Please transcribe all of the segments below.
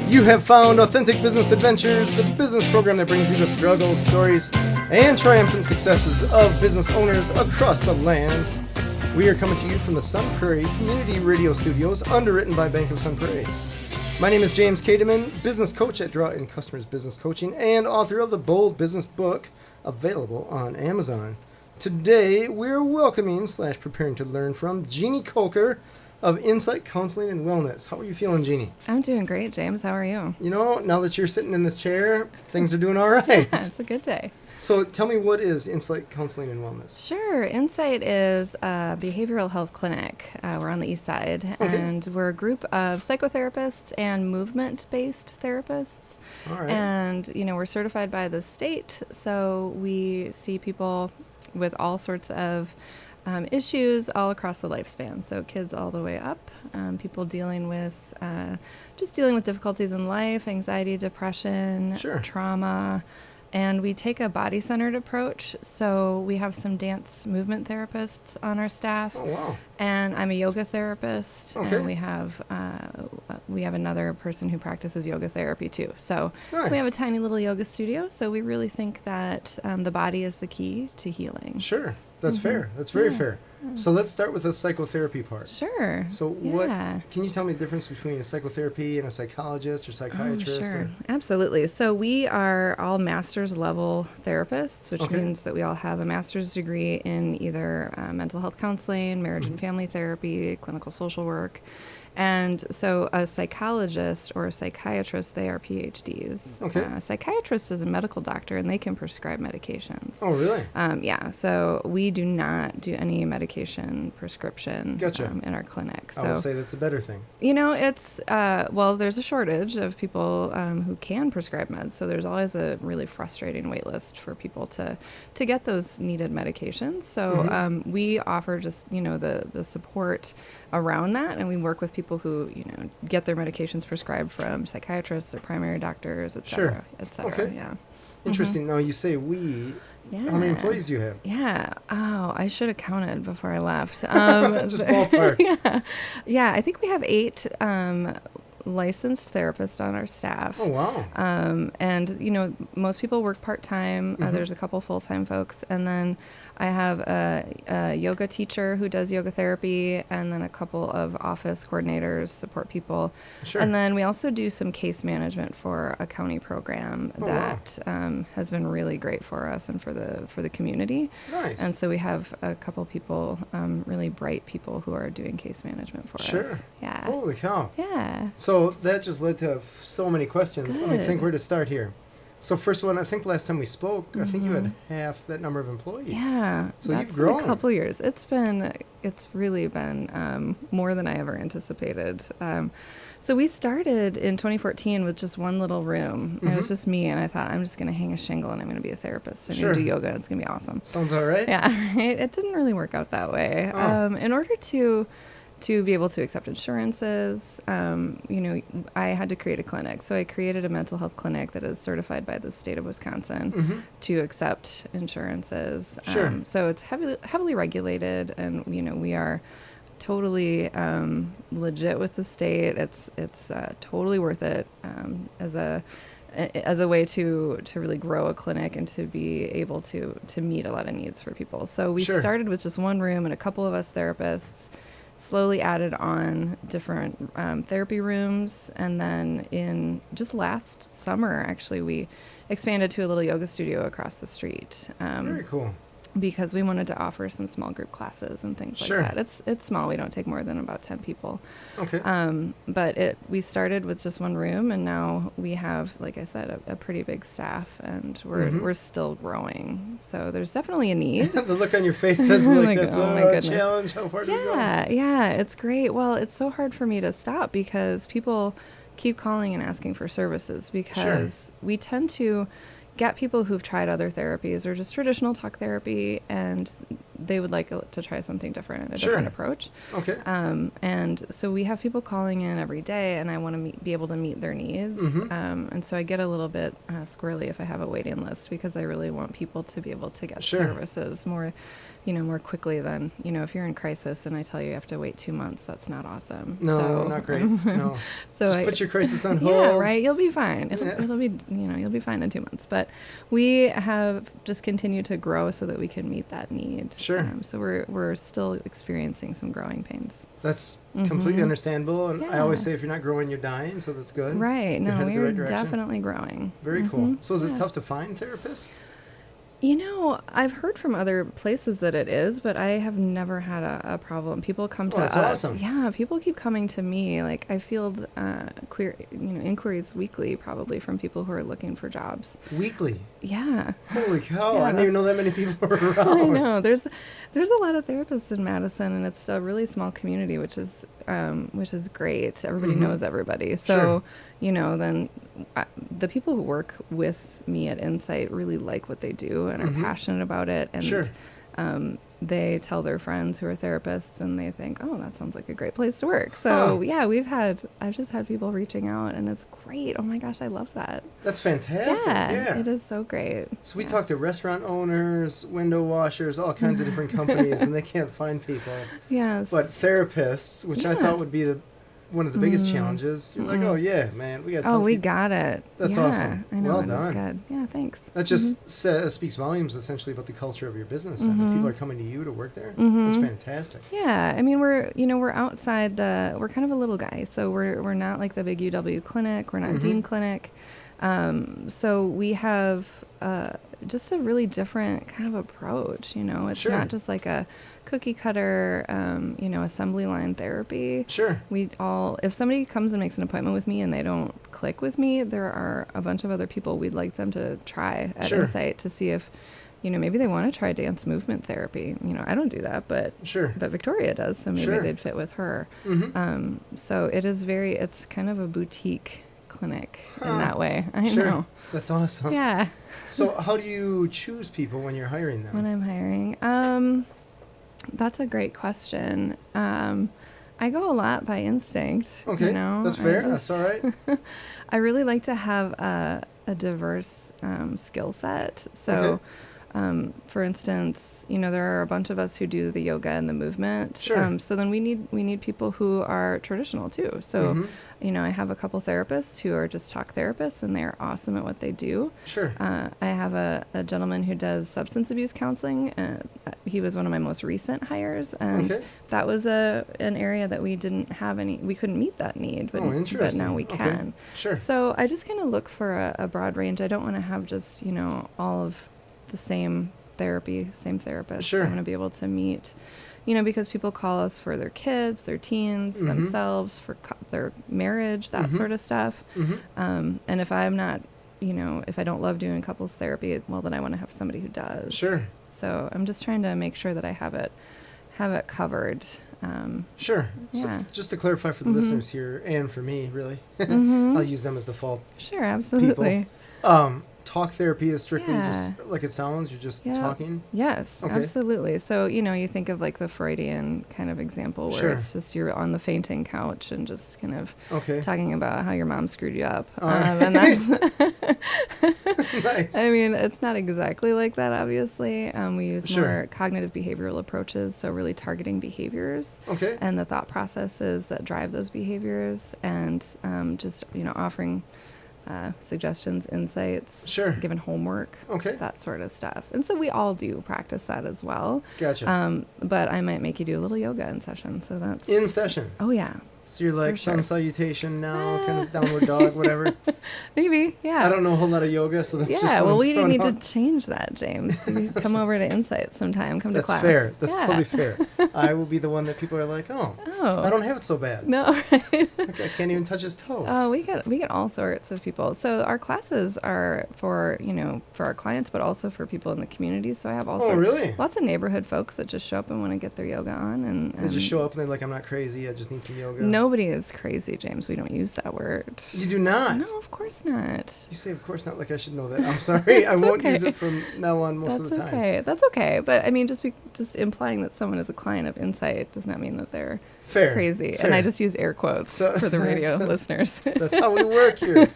You have found Authentic Business Adventures, the business program that brings you the struggles, stories, and triumphant successes of business owners across the land. We are coming to you from the Sun Prairie Community Radio Studios, underwritten by Bank of Sun Prairie. My name is James Kademan, business coach at Draw In Customers Business Coaching and author of the Bold Business book, available on Amazon. Today, we're welcoming / preparing to learn from Jeanne Kolker of Insight Counseling and Wellness. How are you feeling, Jeanne? I'm doing great, James. How are you? You know, now that you're sitting in this chair, things are doing all right. Yeah, it's a good day. So tell me, what is Insight Counseling and Wellness? Sure. Insight is a behavioral health clinic. We're on the east side, and we're a group of psychotherapists and movement-based therapists. All right. And, you know, we're certified by the state, so we see people with all sorts of issues all across the lifespan. So kids all the way up, people dealing with difficulties in life, anxiety, depression, trauma. And we take a body-centered approach. So we have some dance movement therapists on our staff. Oh, wow. And I'm a yoga therapist. Okay. And we have another person who practices yoga therapy too. So Nice. we have a tiny little yoga studio. So we really think that the body is the key to healing. Sure. That's fair. That's very fair. So let's start with the psychotherapy part. Sure. So can you tell me the difference between a psychotherapy and a psychologist or psychiatrist? Sure. Absolutely. So we are all master's level therapists, which means that we all have a master's degree in either mental health counseling, marriage and family therapy, clinical social work. And so a psychologist or a psychiatrist, they are PhDs. Okay. A psychiatrist is a medical doctor, and they can prescribe medications. Oh, really? Yeah. So we do not do any medication prescription in our clinic. So I would say that's a better thing. You know, it's, there's a shortage of people who can prescribe meds. So there's always a really frustrating wait list for people to get those needed medications. So we offer just, the support around that. And we work with people who, get their medications prescribed from psychiatrists or primary doctors, et cetera, et cetera. Okay. Yeah. Interesting. Now, you say we. Yeah. How many employees do you have? Yeah. Oh, I should have counted before I left. Just ballpark. Yeah. I think we have 8 licensed therapists on our staff. Oh, wow. And, most people work part-time. There's a couple full-time folks. And then I have a yoga teacher who does yoga therapy, and then a couple of office coordinators support people. Sure. And then we also do some case management for a county program that has been really great for us and for the community. Nice. And so we have a couple people, really bright people who are doing case management for us. Sure. Yeah. Holy cow. Yeah. So that just led to so many questions. Good. Let me think where to start here. So first one, I think last time we spoke, I think you had half that number of employees. Yeah. So that's you've grown. Been a couple years. It's really been more than I ever anticipated. So we started in 2014 with just one little room. It was just me, and I thought, I'm just going to hang a shingle and I'm going to be a therapist. I'm going to do yoga. It's going to be awesome. Sounds all right. Yeah, right. It didn't really work out that way. In order to be able to accept insurances, I had to create a clinic. So I created a mental health clinic that is certified by the state of Wisconsin to accept insurances. Sure. So it's heavily regulated, and we are totally legit with the state. It's totally worth it as a way to really grow a clinic and to be able to meet a lot of needs for people. So we started with just one room and a couple of us therapists. Slowly added on different therapy rooms, and then in just last summer, actually, we expanded to a little yoga studio across the street. Very cool. Because we wanted to offer some small group classes and things like that. It's small. We don't take more than about 10 people. Okay. But we started with just one room, and now we have, like I said, a pretty big staff, and we're still growing. So there's definitely a need. The look on your face says like that's a challenge. How far do you go? Yeah, it's great. Well, it's so hard for me to stop because people keep calling and asking for services because we tend to get people who've tried other therapies or just traditional talk therapy, and they would like to try something different, a Sure. different approach. Okay. And so we have people calling in every day, and I want to be able to meet their needs. And so I get a little bit squirrely if I have a waiting list, because I really want people to be able to get Sure. services more quickly than, if you're in crisis and I tell you have to wait 2 months, that's not awesome. No, So, not great. No. So Just put your crisis on hold. yeah, right. You'll be fine. Yeah. It'll be, you'll be fine in 2 months. But we have just continued to grow so that we can meet that need. Sure. So we're still experiencing some growing pains. That's completely understandable. And I always Yeah. say if you're not growing, you're dying. So that's good. Right. You're No, headed we the are right direction. definitely growing. Very cool. So is it Yeah. tough to find therapists? I've heard from other places that it is, but I have never had a problem. People come to that's us. awesome. Yeah, people keep coming to me. Like I field inquiries weekly, probably from people who are looking for jobs. Weekly. Yeah. Holy cow. Yeah, I didn't even know that many people were around. I know. There's a lot of therapists in Madison, and it's a really small community, which is great. Everybody knows everybody. So, Sure. then the people who work with me at Insight really like what they do and are passionate about it. And Sure. they tell their friends who are therapists, and they think, oh, that sounds like a great place to work. So yeah, I've just had people reaching out, and it's great. Oh my gosh, I love that. That's fantastic. Yeah. It is so great. So we talk to restaurant owners, window washers, all kinds of different companies, and they can't find people. Yes. But therapists, which I Yeah. thought would be one of the biggest challenges, you're like, oh yeah, man, we got. Oh, we got it. That's yeah, awesome. I know. Well it was done. good. Yeah, thanks. That just speaks volumes essentially about the culture of your business. And if people are coming to you to work there, that's fantastic. Yeah, I mean we're outside we're kind of a little guy, so we're not like the big UW clinic. We're not Dean Clinic. So we have just a really different kind of approach. It's Sure. not just like a cookie cutter, assembly line therapy. Sure. If somebody comes and makes an appointment with me and they don't click with me, there are a bunch of other people we'd like them to try at Sure. Insight to see if, maybe they want to try dance movement therapy. I don't do that, but Sure. but Victoria does, so maybe Sure. they'd fit with her. So it's kind of a boutique clinic in that way. I Sure. know. That's awesome. Yeah. So how do you choose people when you're hiring them? When I'm hiring, that's a great question. I go a lot by instinct. Okay, that's fair. That's all right. I really like to have a diverse skill set. So, Okay. for instance, there are a bunch of us who do the yoga and the movement. Sure. So then we need people who are traditional too. So, I have a couple therapists who are just talk therapists, and they're awesome at what they do. Sure. I have a gentleman who does substance abuse counseling. He was one of my most recent hires, and Okay. that was an area that we didn't have we couldn't meet that need, but interesting. now we Okay. can. Sure. So I just kind of look for a broad range. I don't want to have just, all of the same therapist. Sure. I want to be able to meet, because people call us for their kids, their teens, themselves, for their marriage, that sort of stuff. And if I'm not, if I don't love doing couples therapy, well, then I want to have somebody who does. Sure. So I'm just trying to make sure that I have it covered. Sure. So Yeah. just to clarify for the listeners here, and for me, really, I'll use them as default Sure, absolutely. people. Talk therapy is strictly Yeah. just like it sounds. You're just Yeah. talking. Yes, Okay. absolutely. So, you think of like the Freudian kind of example where Sure. it's just you're on the fainting couch and just kind of Okay. talking about how your mom screwed you up. All right. And that's, Nice. I mean, it's not exactly like that, obviously. We use Sure. more cognitive behavioral approaches, so really targeting behaviors Okay. and the thought processes that drive those behaviors, and just, offering suggestions, insights, Sure. given homework, Okay. that sort of stuff. And so we all do practice that as well. Gotcha. But I might make you do a little yoga in session. So that's In session. Oh yeah, So you're like For sure. sun salutation now, kind of downward dog, whatever. maybe. Yeah. I don't know a whole lot of yoga, so that's just Yeah, what well, I'm we throwing need to out. change that, James. You come over to Insight sometime. Come That's to class. fair. That's Yeah. totally fair. I will be the one that people are like, oh, Oh. I don't have it so bad. No, right? Like, I can't even touch his toes. Oh, we get all sorts of people. So our classes are for our clients, but also for people in the community. So I have Oh, really? lots of neighborhood folks that just show up and want to get their yoga on, and They just show up and they're like, I'm not crazy. I just need some yoga. nobody is crazy, James. We don't use that word. You do not? No, of course not. You say, of course not, like I should know that. I'm sorry. I won't use it from now on most of the time. That's okay. That's okay. But I mean, just implying that someone is a client of Insight does not mean that they're crazy. Fair. And I just use air quotes for the radio listeners. That's how we work here.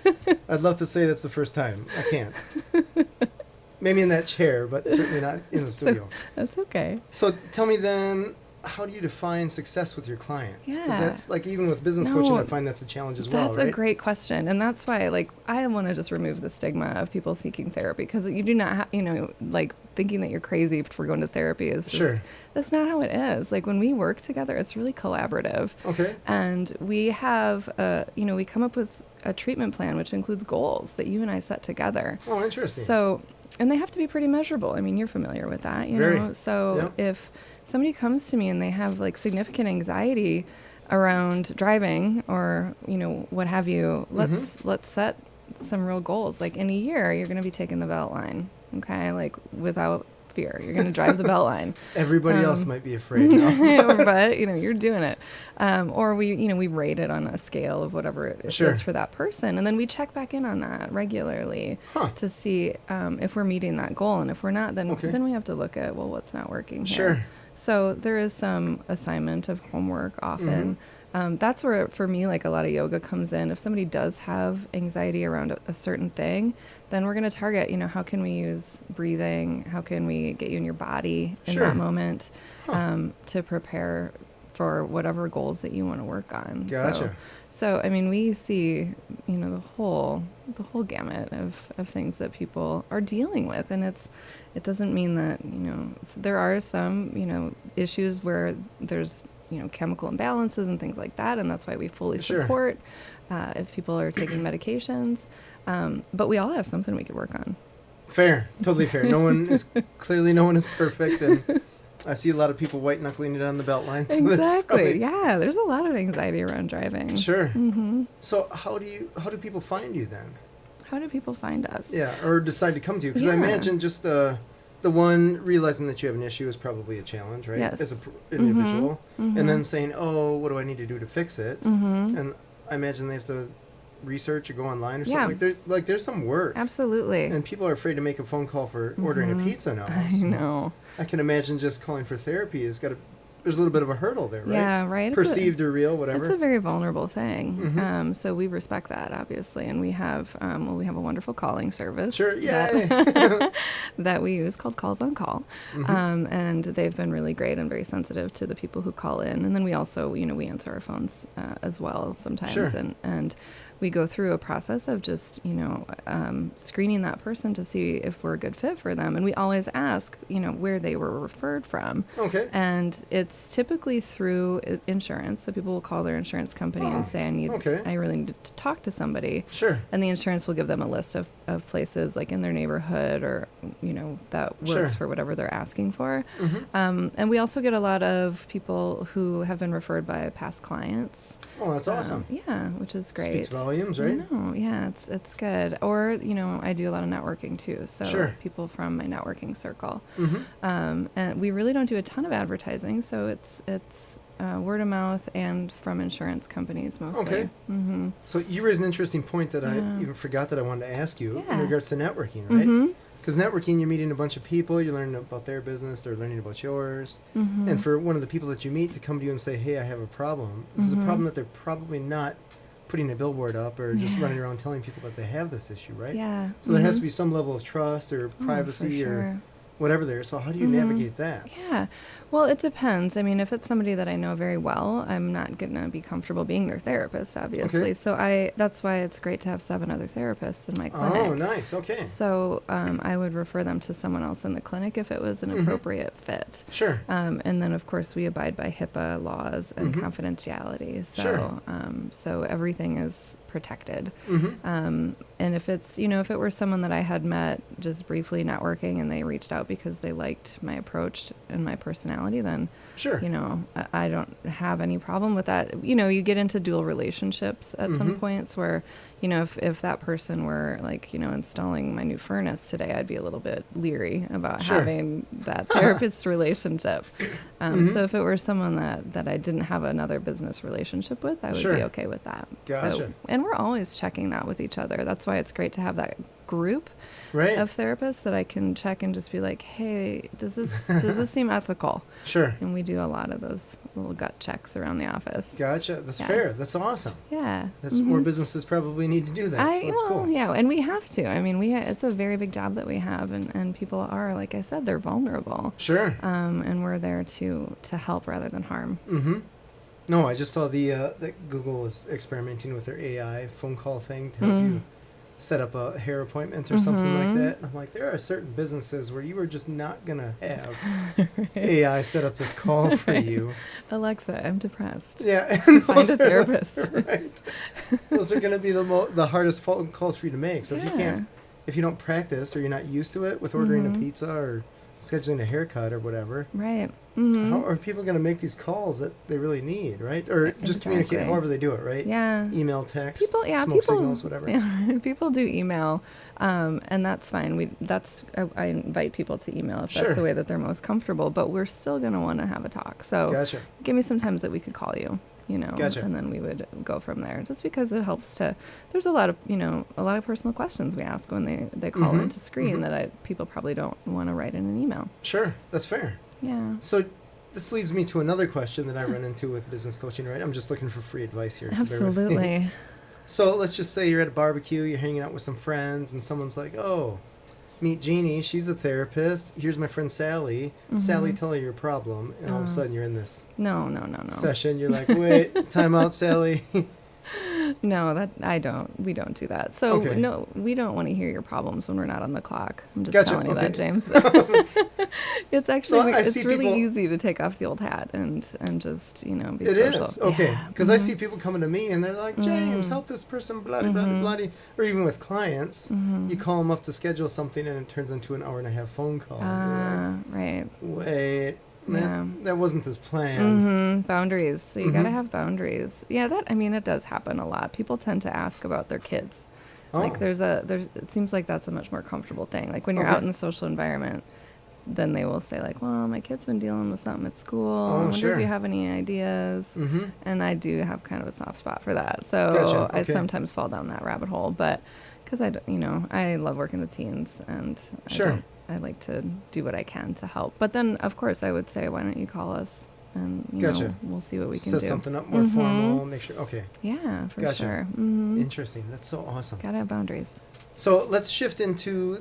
I'd love to say that's the first time. I can't. Maybe in that chair, but certainly not in the studio. That's okay. So tell me then, how do you define success with your clients? Because that's like, even with business coaching, I find that's a challenge as well, right? That's a great question. And that's why, like, I want to just remove the stigma of people seeking therapy, because you do not have, like, thinking that you're crazy for going to therapy is just, that's not how it is. Like, when we work together, it's really collaborative. Okay. And we have, we come up with a treatment plan, which includes goals that you and I set together. Oh, interesting. So, and they have to be pretty measurable. I mean, you're familiar with that, you know? So if somebody comes to me and they have like significant anxiety around driving or, what have you, let's set some real goals. Like, in a year, you're going to be taking the belt line, okay? Like, without fear. You're going to drive the belt line. Everybody else might be afraid now. But, you're doing it. Or we rate it on a scale of whatever it is for that person. And then we check back in on that regularly to see if we're meeting that goal. And if we're not, then we have to look at, well, what's not working here. Sure. So there is some assignment of homework often. That's where, for me, like, a lot of yoga comes in. If somebody does have anxiety around a certain thing, then we're going to target, how can we use breathing? How can we get you in your body in that moment to prepare for whatever goals that you want to work on. Gotcha. So I mean, we see, the whole gamut of things that people are dealing with, and it doesn't mean that, there are some, issues where there's, chemical imbalances and things like that, and that's why we fully support if people are taking medications. But we all have something we could work on. Fair, totally fair. No one is perfect, and I see a lot of people white knuckling it on the belt line. So exactly. There's a lot of anxiety around driving. Sure. Mm-hmm. So how do people find you then? How do people find us? Yeah, or decide to come to you? Because I imagine just the one, realizing that you have an issue is probably a challenge, right? Yes. As an individual. Mm-hmm. And then saying, oh, what do I need to do to fix it? Mm-hmm. And I imagine they have to research or go online or something. There's some work. Absolutely. And people are afraid to make a phone call for ordering a pizza now. I know. I can imagine just calling for therapy there's a little bit of a hurdle there, right? Yeah, right. Perceived or real, whatever. It's a very vulnerable thing. Mm-hmm. So we respect that, obviously. And we have a wonderful calling service. Sure, that we use called Calls on Call. Mm-hmm. And they've been really great and very sensitive to the people who call in. And then we also, we answer our phones as well sometimes. Sure. And we go through a process of just, screening that person to see if we're a good fit for them. And we always ask, where they were referred from. Okay. And it's typically through insurance. So people will call their insurance company and say, I really need to talk to somebody. Sure. And the insurance will give them a list of places like in their neighborhood or, that works for whatever they're asking for. Mm-hmm. And we also get a lot of people who have been referred by past clients. Oh, that's awesome. Which is great. Speaks volumes, right? It's good. Or, I do a lot of networking too. So people from my networking circle. Mm-hmm. And we really don't do a ton of advertising. So it's word of mouth and from insurance companies mostly. Okay. Mm-hmm. So you raised an interesting point that I even forgot that I wanted to ask you in regards to networking, right? Because networking, you're meeting a bunch of people, you're learning about their business, they're learning about yours. Mm-hmm. And for one of the people that you meet to come to you and say, hey, I have a problem, this is a problem that they're probably not putting a billboard up or just running around telling people that they have this issue, right? Yeah. So there has to be some level of trust or privacy or whatever there. So how do you navigate that? Yeah. Well, it depends. I mean, if it's somebody that I know very well, I'm not going to be comfortable being their therapist, obviously. Okay. So that's why it's great to have 7 other therapists in my clinic. Oh, nice. Okay. So I would refer them to someone else in the clinic if it was an appropriate fit. Sure. And then, of course, we abide by HIPAA laws and confidentiality. So, so everything is protected. And if it's, if it were someone that I had met just briefly networking and they reached out because they liked my approach and my personality, then, Sure. I don't have any problem with that. You get into dual relationships at some points where, if that person were like, installing my new furnace today, I'd be a little bit leery about Sure. having that therapist relationship. So if it were someone that I didn't have another business relationship with, I would Sure. be okay with that. Gotcha. So, and we're always checking that with each other. That's why it's great to have that group Right. of therapists that I can check and just be like, hey, does this seem ethical? Sure. And we do a lot of those little gut checks around the office. Gotcha. That's Yeah. fair. That's awesome. Yeah. That's more businesses probably need to do that. So that's cool. Yeah, and we have to. I mean, it's a very big job that we have, and people are, like I said, they're vulnerable. Sure. And we're there to help rather than harm. No, I just saw that Google was experimenting with their AI phone call thing to help you set up a hair appointment or something like that. And I'm like, there are certain businesses where you are just not going to have AI set up this call for you. Alexa, I'm depressed. Yeah. And Find a therapist. Right. Those are going to be the hardest phone calls for you to make. So Yeah. if you don't practice or you're not used to it with ordering a pizza or scheduling a haircut or whatever, Right. how are people going to make these calls that they really need, right? Or just communicate Exactly. however they do it, right? Yeah. Email, text, smoke signals, whatever. Yeah, people do email, and that's fine. I invite people to email if Sure. that's the way that they're most comfortable. But we're still going to want to have a talk. So Gotcha. give me some times that we could call you. Gotcha. And then we would go from there. Just because it helps to. There's a lot of personal questions we ask when they call in to screen that people probably don't want to write in an email. Sure, that's fair. Yeah. So this leads me to another question that I run into with business coaching, right? I'm just looking for free advice here. So bear with me. Absolutely. So let's just say you're at a barbecue, you're hanging out with some friends, and someone's like, oh, meet Jeannie, she's a therapist. Here's my friend Sally. Sally, tell her your problem. And all of a sudden you're in this No. session. You're like, wait, time out, Sally. No, we don't do that. So Okay. no, we don't want to hear your problems when we're not on the clock. I'm just Gotcha, telling you that, okay. James. It's actually, No, I see it's really people- easy to take off the old hat and just, be It social. is. Okay. Yeah. Because I see people coming to me and they're like, James, help this person, blah, blah, blah, blah. Or even with clients, you call them up to schedule something and it turns into an 1.5-hour phone call. And Right. you're like, wait, Yeah. that wasn't as planned. Boundaries. So you got to have boundaries. Yeah, it does happen a lot. People tend to ask about their kids. Like Oh. it seems like that's a much more comfortable thing. Like when you're Okay. out in the social environment, then they will say like, well, my kid's been dealing with something at school. I wonder sure. if you have any ideas. And I do have kind of a soft spot for that. So Gotcha. I Okay. sometimes fall down that rabbit hole, but because I love working with teens and Sure. I like to do what I can to help. But then of course I would say, why don't you call us and Gotcha. we'll see what we can Set do. something up more formal, make sure. Okay. Yeah, for Gotcha. sure. Interesting. That's so awesome. Gotta have boundaries. So let's shift into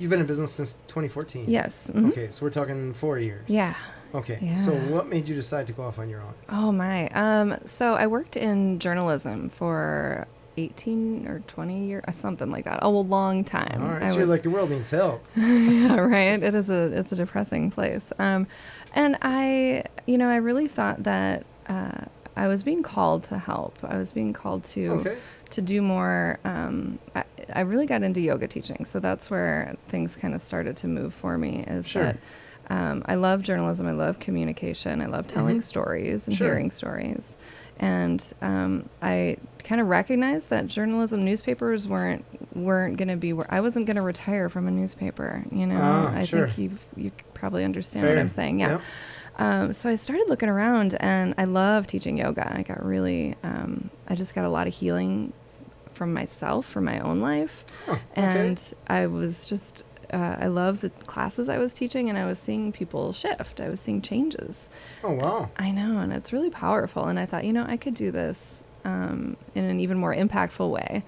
you've been in business since 2014. Yes. Okay. So we're talking 4 years. Yeah. Okay. Yeah. So what made you decide to go off on your own? Oh my. So I worked in journalism for 18 or 20 years, something like that. A long time. All right. So you're like, the world needs help. Yeah, right. It's a depressing place. And I really thought that I was being called to help. I was being called to do more. I really got into yoga teaching, so that's where things kind of started to move for me. That I love journalism. I love communication. I love telling stories and hearing stories. And I kind of recognized that journalism, newspapers weren't going to be where I wasn't going to retire from a newspaper. I think you probably understand what I'm saying. Yeah. Yep. So I started looking around, and I love teaching yoga. I got really, I just got a lot of healing from myself, from my own life. And I was just, I love the classes I was teaching, and I was seeing people shift. I was seeing changes. Oh, wow. I know, and it's really powerful. And I thought, I could do this in an even more impactful way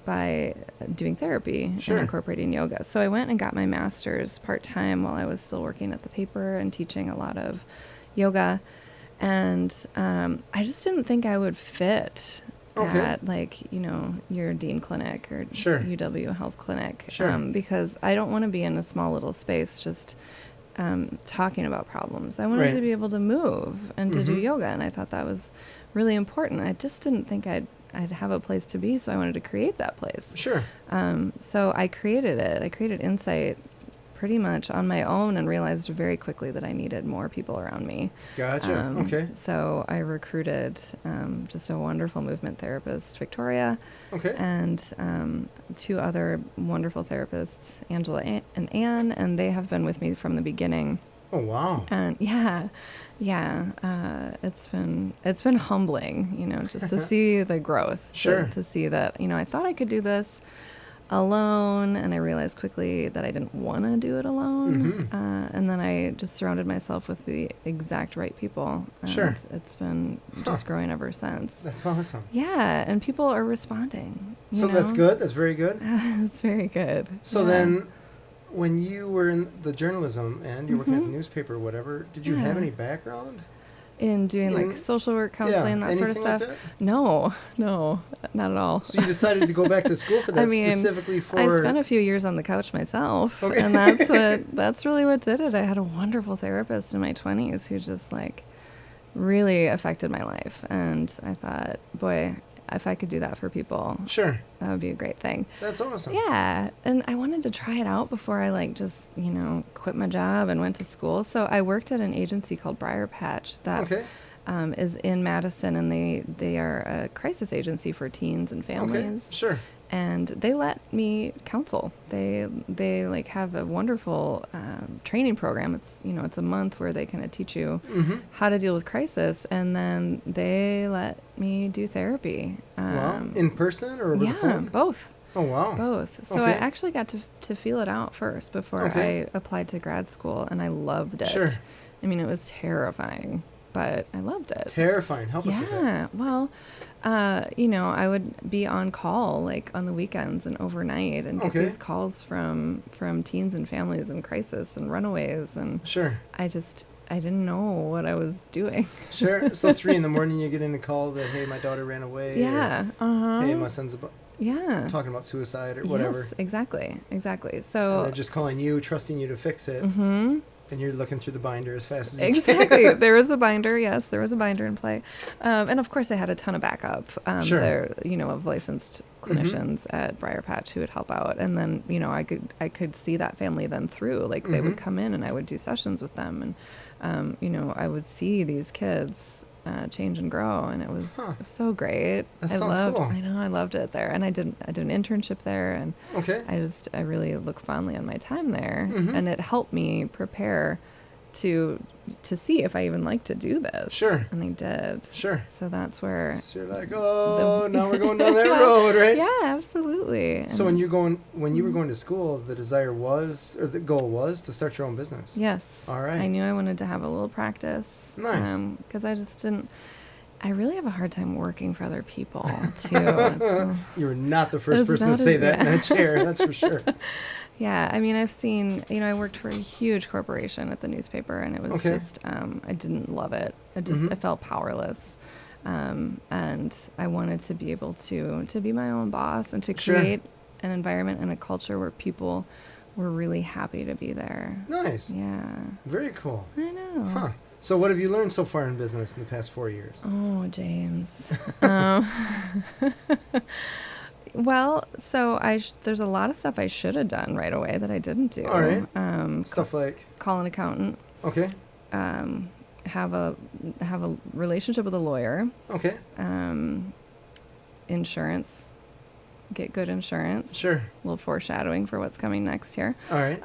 by doing therapy and incorporating yoga. So I went and got my master's part-time while I was still working at the paper and teaching a lot of yoga. And I just didn't think I would fit at your Dean Clinic or UW Health Clinic because I don't want to be in a small little space just talking about problems. I wanted to be able to move and to do yoga, and I thought that was really important. I just didn't think I'd have a place to be, so I wanted to create that place. Sure. So I created it. I created Insight pretty much on my own and realized very quickly that I needed more people around me. Gotcha. Okay. So I recruited just a wonderful movement therapist, Victoria, Okay. and 2 other wonderful therapists, Angela and Anne, and they have been with me from the beginning. Oh, wow. And it's been humbling, you know, just to see the growth. Sure. To see that, you know, I thought I could do this alone, and I realized quickly that I didn't want to do it alone. And then I just surrounded myself with the exact right people. And Sure. it's been just growing ever since. That's awesome. Yeah, and people are responding. So that's good. That's very good. It's very good. So Yeah. then, when you were in the journalism and you're working at the newspaper or whatever, did you have Yeah. any background? In doing like social work, counseling, that sort of anything like stuff. that? No, not at all. So you decided to go back to school for that specifically for... I spent a few years on the couch myself, Okay. and that's really what did it. I had a wonderful therapist in my 20s who just like really affected my life, and I thought, boy, if I could do that for people, Sure. that would be a great thing. That's awesome. Yeah, and I wanted to try it out before I like just, you know, quit my job and went to school. So I worked at an agency called Briar Patch that Okay. is in Madison, and they are a crisis agency for teens and families. Okay. Sure. And they let me counsel. They like have a wonderful training program. It's, you know, it's a month where they kind of teach you how to deal with crisis, and then they let me do therapy. Wow. In person or over the phone? Both. Oh, wow. Both. So Okay. I actually got to feel it out first before Okay. I applied to grad school, and I loved it. Sure. I mean, it was terrifying, but I loved it. Terrifying. Help us with that. Yeah. Well, you know, I would be on call like on the weekends and overnight and get Okay. these calls from teens and families in crisis and runaways, and Sure. I didn't know what I was doing. Sure. So 3 a.m. you get in a call that, hey, my daughter ran away. Yeah. Or, hey, my son's Yeah. talking about suicide or whatever. Yes, exactly. And So they're just calling you, trusting you to fix it. And you're looking through the binder as fast as you exactly. can. There was a binder. Yes, there was a binder in play. And of course I had a ton of backup. Sure. There, you know, of licensed clinicians at Briar Patch who would help out. And then, you know, I could see that family then through. Like they would come in and I would do sessions with them, and you know, I would see these kids change and grow, and it was so great. That sounds cool. I know, I loved it there, and I did an internship there, and Okay. I really look fondly on my time there, and it helped me prepare to see if I even like to do this. Sure. And I did. Sure. So that's where. So you're like, oh, now we're going down that road, right? Yeah, absolutely. So when you were going to school, the desire was, or the goal was, to start your own business. Yes. All right. I knew I wanted to have a little practice. Nice. Because I just didn't. I really have a hard time working for other people too. You were not the first It's person to not say as- that in yeah. that chair. That's for sure. Yeah, I mean, I've seen, you know, I worked for a huge corporation at the newspaper, and it was Okay. just, I didn't love it. I felt powerless. And I wanted to be able to be my own boss and to Sure. create an environment and a culture where people were really happy to be there. Nice. Yeah, Very cool. I know. Huh. So what have you learned so far in business in the past 4 years? Oh, James. Well, so there's a lot of stuff I should have done right away that I didn't do. All right. Stuff like, Call an accountant, okay, have a relationship with a lawyer, okay, insurance, get good insurance. sure. A little foreshadowing for what's coming next here. All right.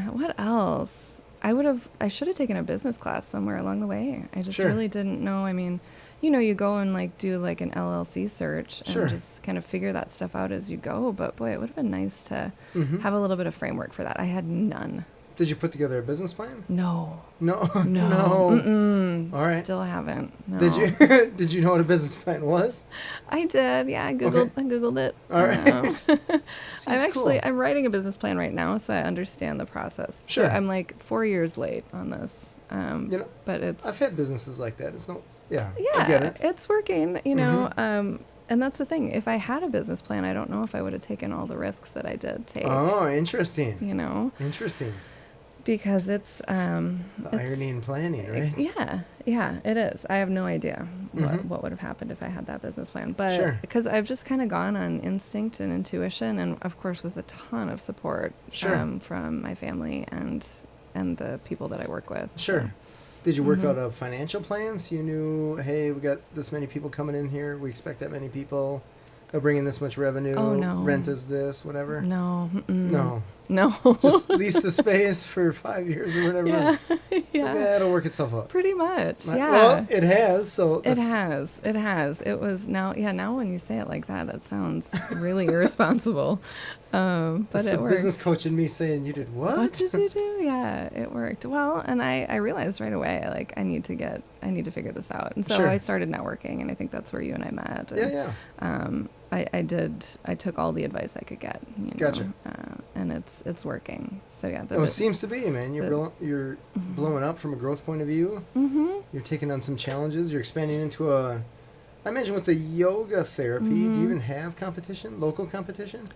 What else? I should have taken a business class somewhere along the way. I just Sure. really didn't know. I mean, you know, you go and like do like an LLC search and Sure. just kind of figure that stuff out as you go. But boy, it would have been nice to Mm-hmm. have a little bit of framework for that. I had none. Did you put together a business plan? No. No. No. Mm-mm. All right. Still haven't. No. Did you did you know what a business plan was? I did. Yeah, I googled it. All right. I'm writing a business plan right now, so I understand the process. Sure. So I'm like 4 years late on this. You know, But it's I've had businesses like that. It's no, yeah, yeah, I get it. it's working. You know, and that's the thing. If I had a business plan, I don't know if I would have taken all the risks that I did take. Oh, interesting. You know, Interesting. because it's The irony in planning, right? Yeah, it is. I have no idea. what would have happened if I had that business plan. But Sure. because I've just kind of gone on instinct and intuition, and of course with a ton of support Sure. from my family and the people that I work with. Sure. Did you work out financial plans? You knew, hey, we got this many people coming in here. We expect that many people. They'll bring in this much revenue. Oh, no. Rent is this, whatever. No. No. No. Just lease the space for 5 years or whatever. Yeah. Yeah, it'll work itself out. Pretty much. Yeah. Well, it has. So It has. It was now when you say it like that, that sounds really irresponsible. But that's it the worked. business coach in me saying, you did what? What did you do? Yeah, it worked. Well, and I realized right away, like, I need to figure this out. And so Sure. I started networking, and I think that's where you and I met. And, Yeah. I took all the advice I could get. Gotcha. And it's working. So yeah. It seems to be, man. You're blowing up from a growth point of view. Mm-hmm. You're taking on some challenges. You're expanding into I imagine with the yoga therapy, do you even have competition, local competition?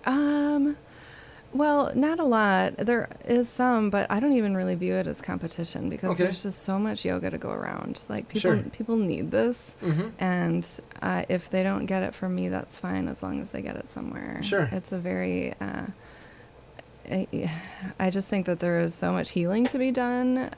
Well, not a lot. There is some, but I don't even really view it as competition because there's just so much yoga to go around. Like people need this, and if they don't get it from me, that's fine as long as they get it somewhere. Sure. It's a very I just think that there is so much healing to be done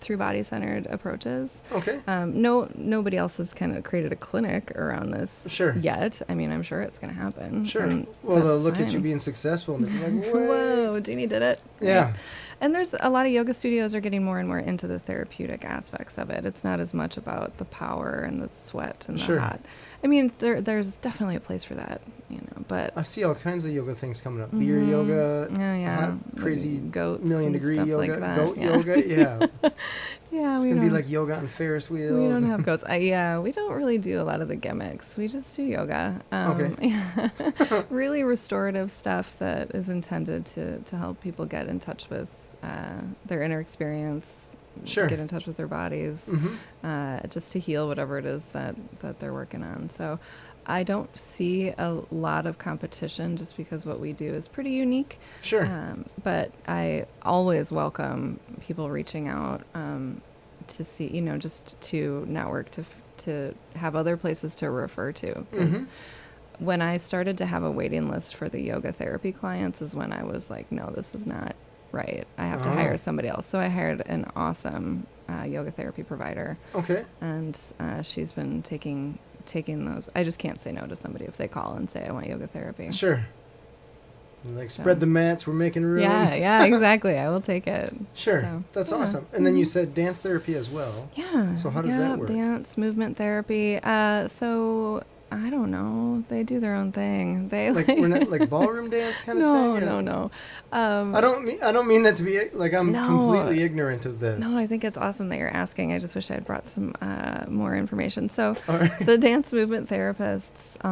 through body-centered approaches. Okay. Nobody else has kind of created a clinic around this yet. I mean, I'm sure it's going to happen. Sure. Well, they'll look at you being successful and they'll be like, whoa, Jeannie did it. Yeah. Right? And there's a lot of yoga studios are getting more and more into the therapeutic aspects of it. It's not as much about the power and the sweat and the hot. I mean, there's definitely a place for that, but I see all kinds of yoga things coming up. Beer yoga, hot, crazy goats million-degree stuff yoga, like that. goat yoga, yeah. Yeah, it's going to be like yoga on Ferris wheels. We don't have goats. We don't really do a lot of the gimmicks. We just do yoga. Really restorative stuff that is intended to help people get in touch with their inner experience, get in touch with their bodies, just to heal whatever it is that they're working on. So I don't see a lot of competition just because what we do is pretty unique. Sure. But I always welcome people reaching out to see, just to network, to have other places to refer to. Because when I started to have a waiting list for the yoga therapy clients is when I was like, no, this is not right. I have to hire somebody else. So I hired an awesome yoga therapy provider. Okay. And she's been taking those. I just can't say no to somebody if they call and say, I want yoga therapy. Sure. Spread the mats, we're making room. Yeah, exactly. I will take it. Sure. So, that's awesome. And then you said dance therapy as well. Yeah. So how does that work? Dance, movement therapy. So I don't know. They do their own thing. They we're not like ballroom dance kind of thing. No. I don't mean that to be like I'm completely ignorant of this. No, I think it's awesome that you're asking. I just wish I had brought some more information. So the dance movement therapists,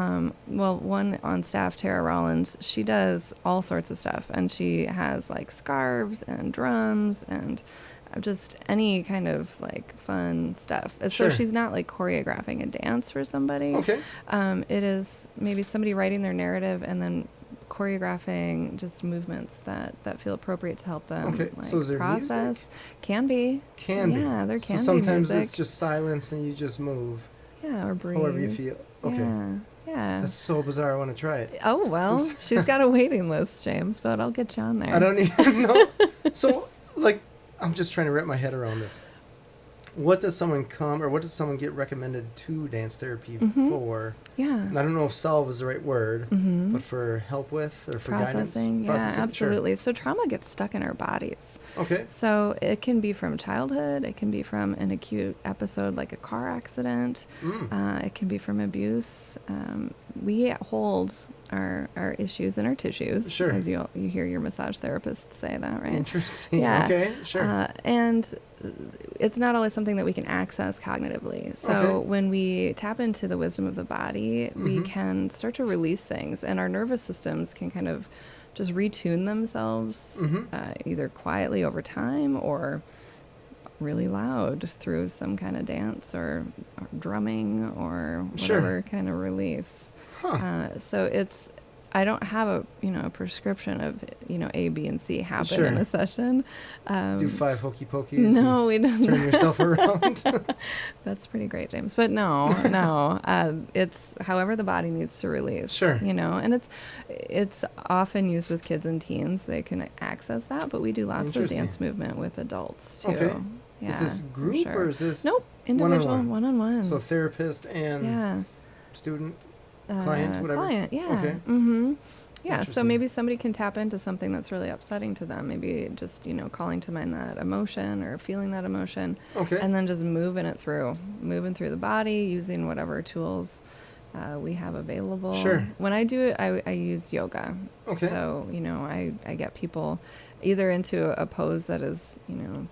one on staff, Tara Rollins, she does all sorts of stuff, and she has like scarves and drums and just any kind of like fun stuff. So she's not like choreographing a dance for somebody. Okay. It is maybe somebody writing their narrative and then choreographing just movements that feel appropriate to help them so is there process. Music? Can be. Yeah, there can be sometimes music. It's just silence and you just move. Yeah, or breathe. However you feel. Okay. Yeah. That's so bizarre. I want to try it. Oh, well, she's got a waiting list, James, but I'll get you on there. I don't even know. So, I'm just trying to wrap my head around this. What does someone get recommended to dance therapy for? Yeah. And I don't know if solve is the right word, but for help with or for processing, guidance? Yeah, absolutely. Sure. So trauma gets stuck in our bodies. Okay. So it can be from childhood. It can be from an acute episode like a car accident. It can be from abuse. We hold our issues in our tissues. Sure. As you hear your massage therapist say that, right? Interesting. Yeah. Okay, sure. And it's not always something that we can access cognitively. So when we tap into the wisdom of the body, we can start to release things, and our nervous systems can kind of just retune themselves either quietly over time or really loud through some kind of dance or drumming or whatever kind of release. So I don't have a prescription of, A, B, and C happen Sure. in a session. Do 5 hokey pokeys. No, we don't. Turn yourself around. That's pretty great, James. But no. It's however the body needs to release. Sure. And it's often used with kids and teens. They can access that, but we do lots of Interesting. dance movement with adults too. Okay. Yeah, Is this for group sure. or is this Nope, individual, one-on-one. So therapist and yeah. student, client, whatever? Client, yeah. Okay. Mm-hmm. Yeah, so Interesting. maybe somebody can tap into something that's really upsetting to them. Maybe just, calling to mind that emotion or feeling that emotion. Okay. And then just moving through the body, using whatever tools we have available. Sure. When I do it, I use yoga. Okay. So, I get people either into a pose that is,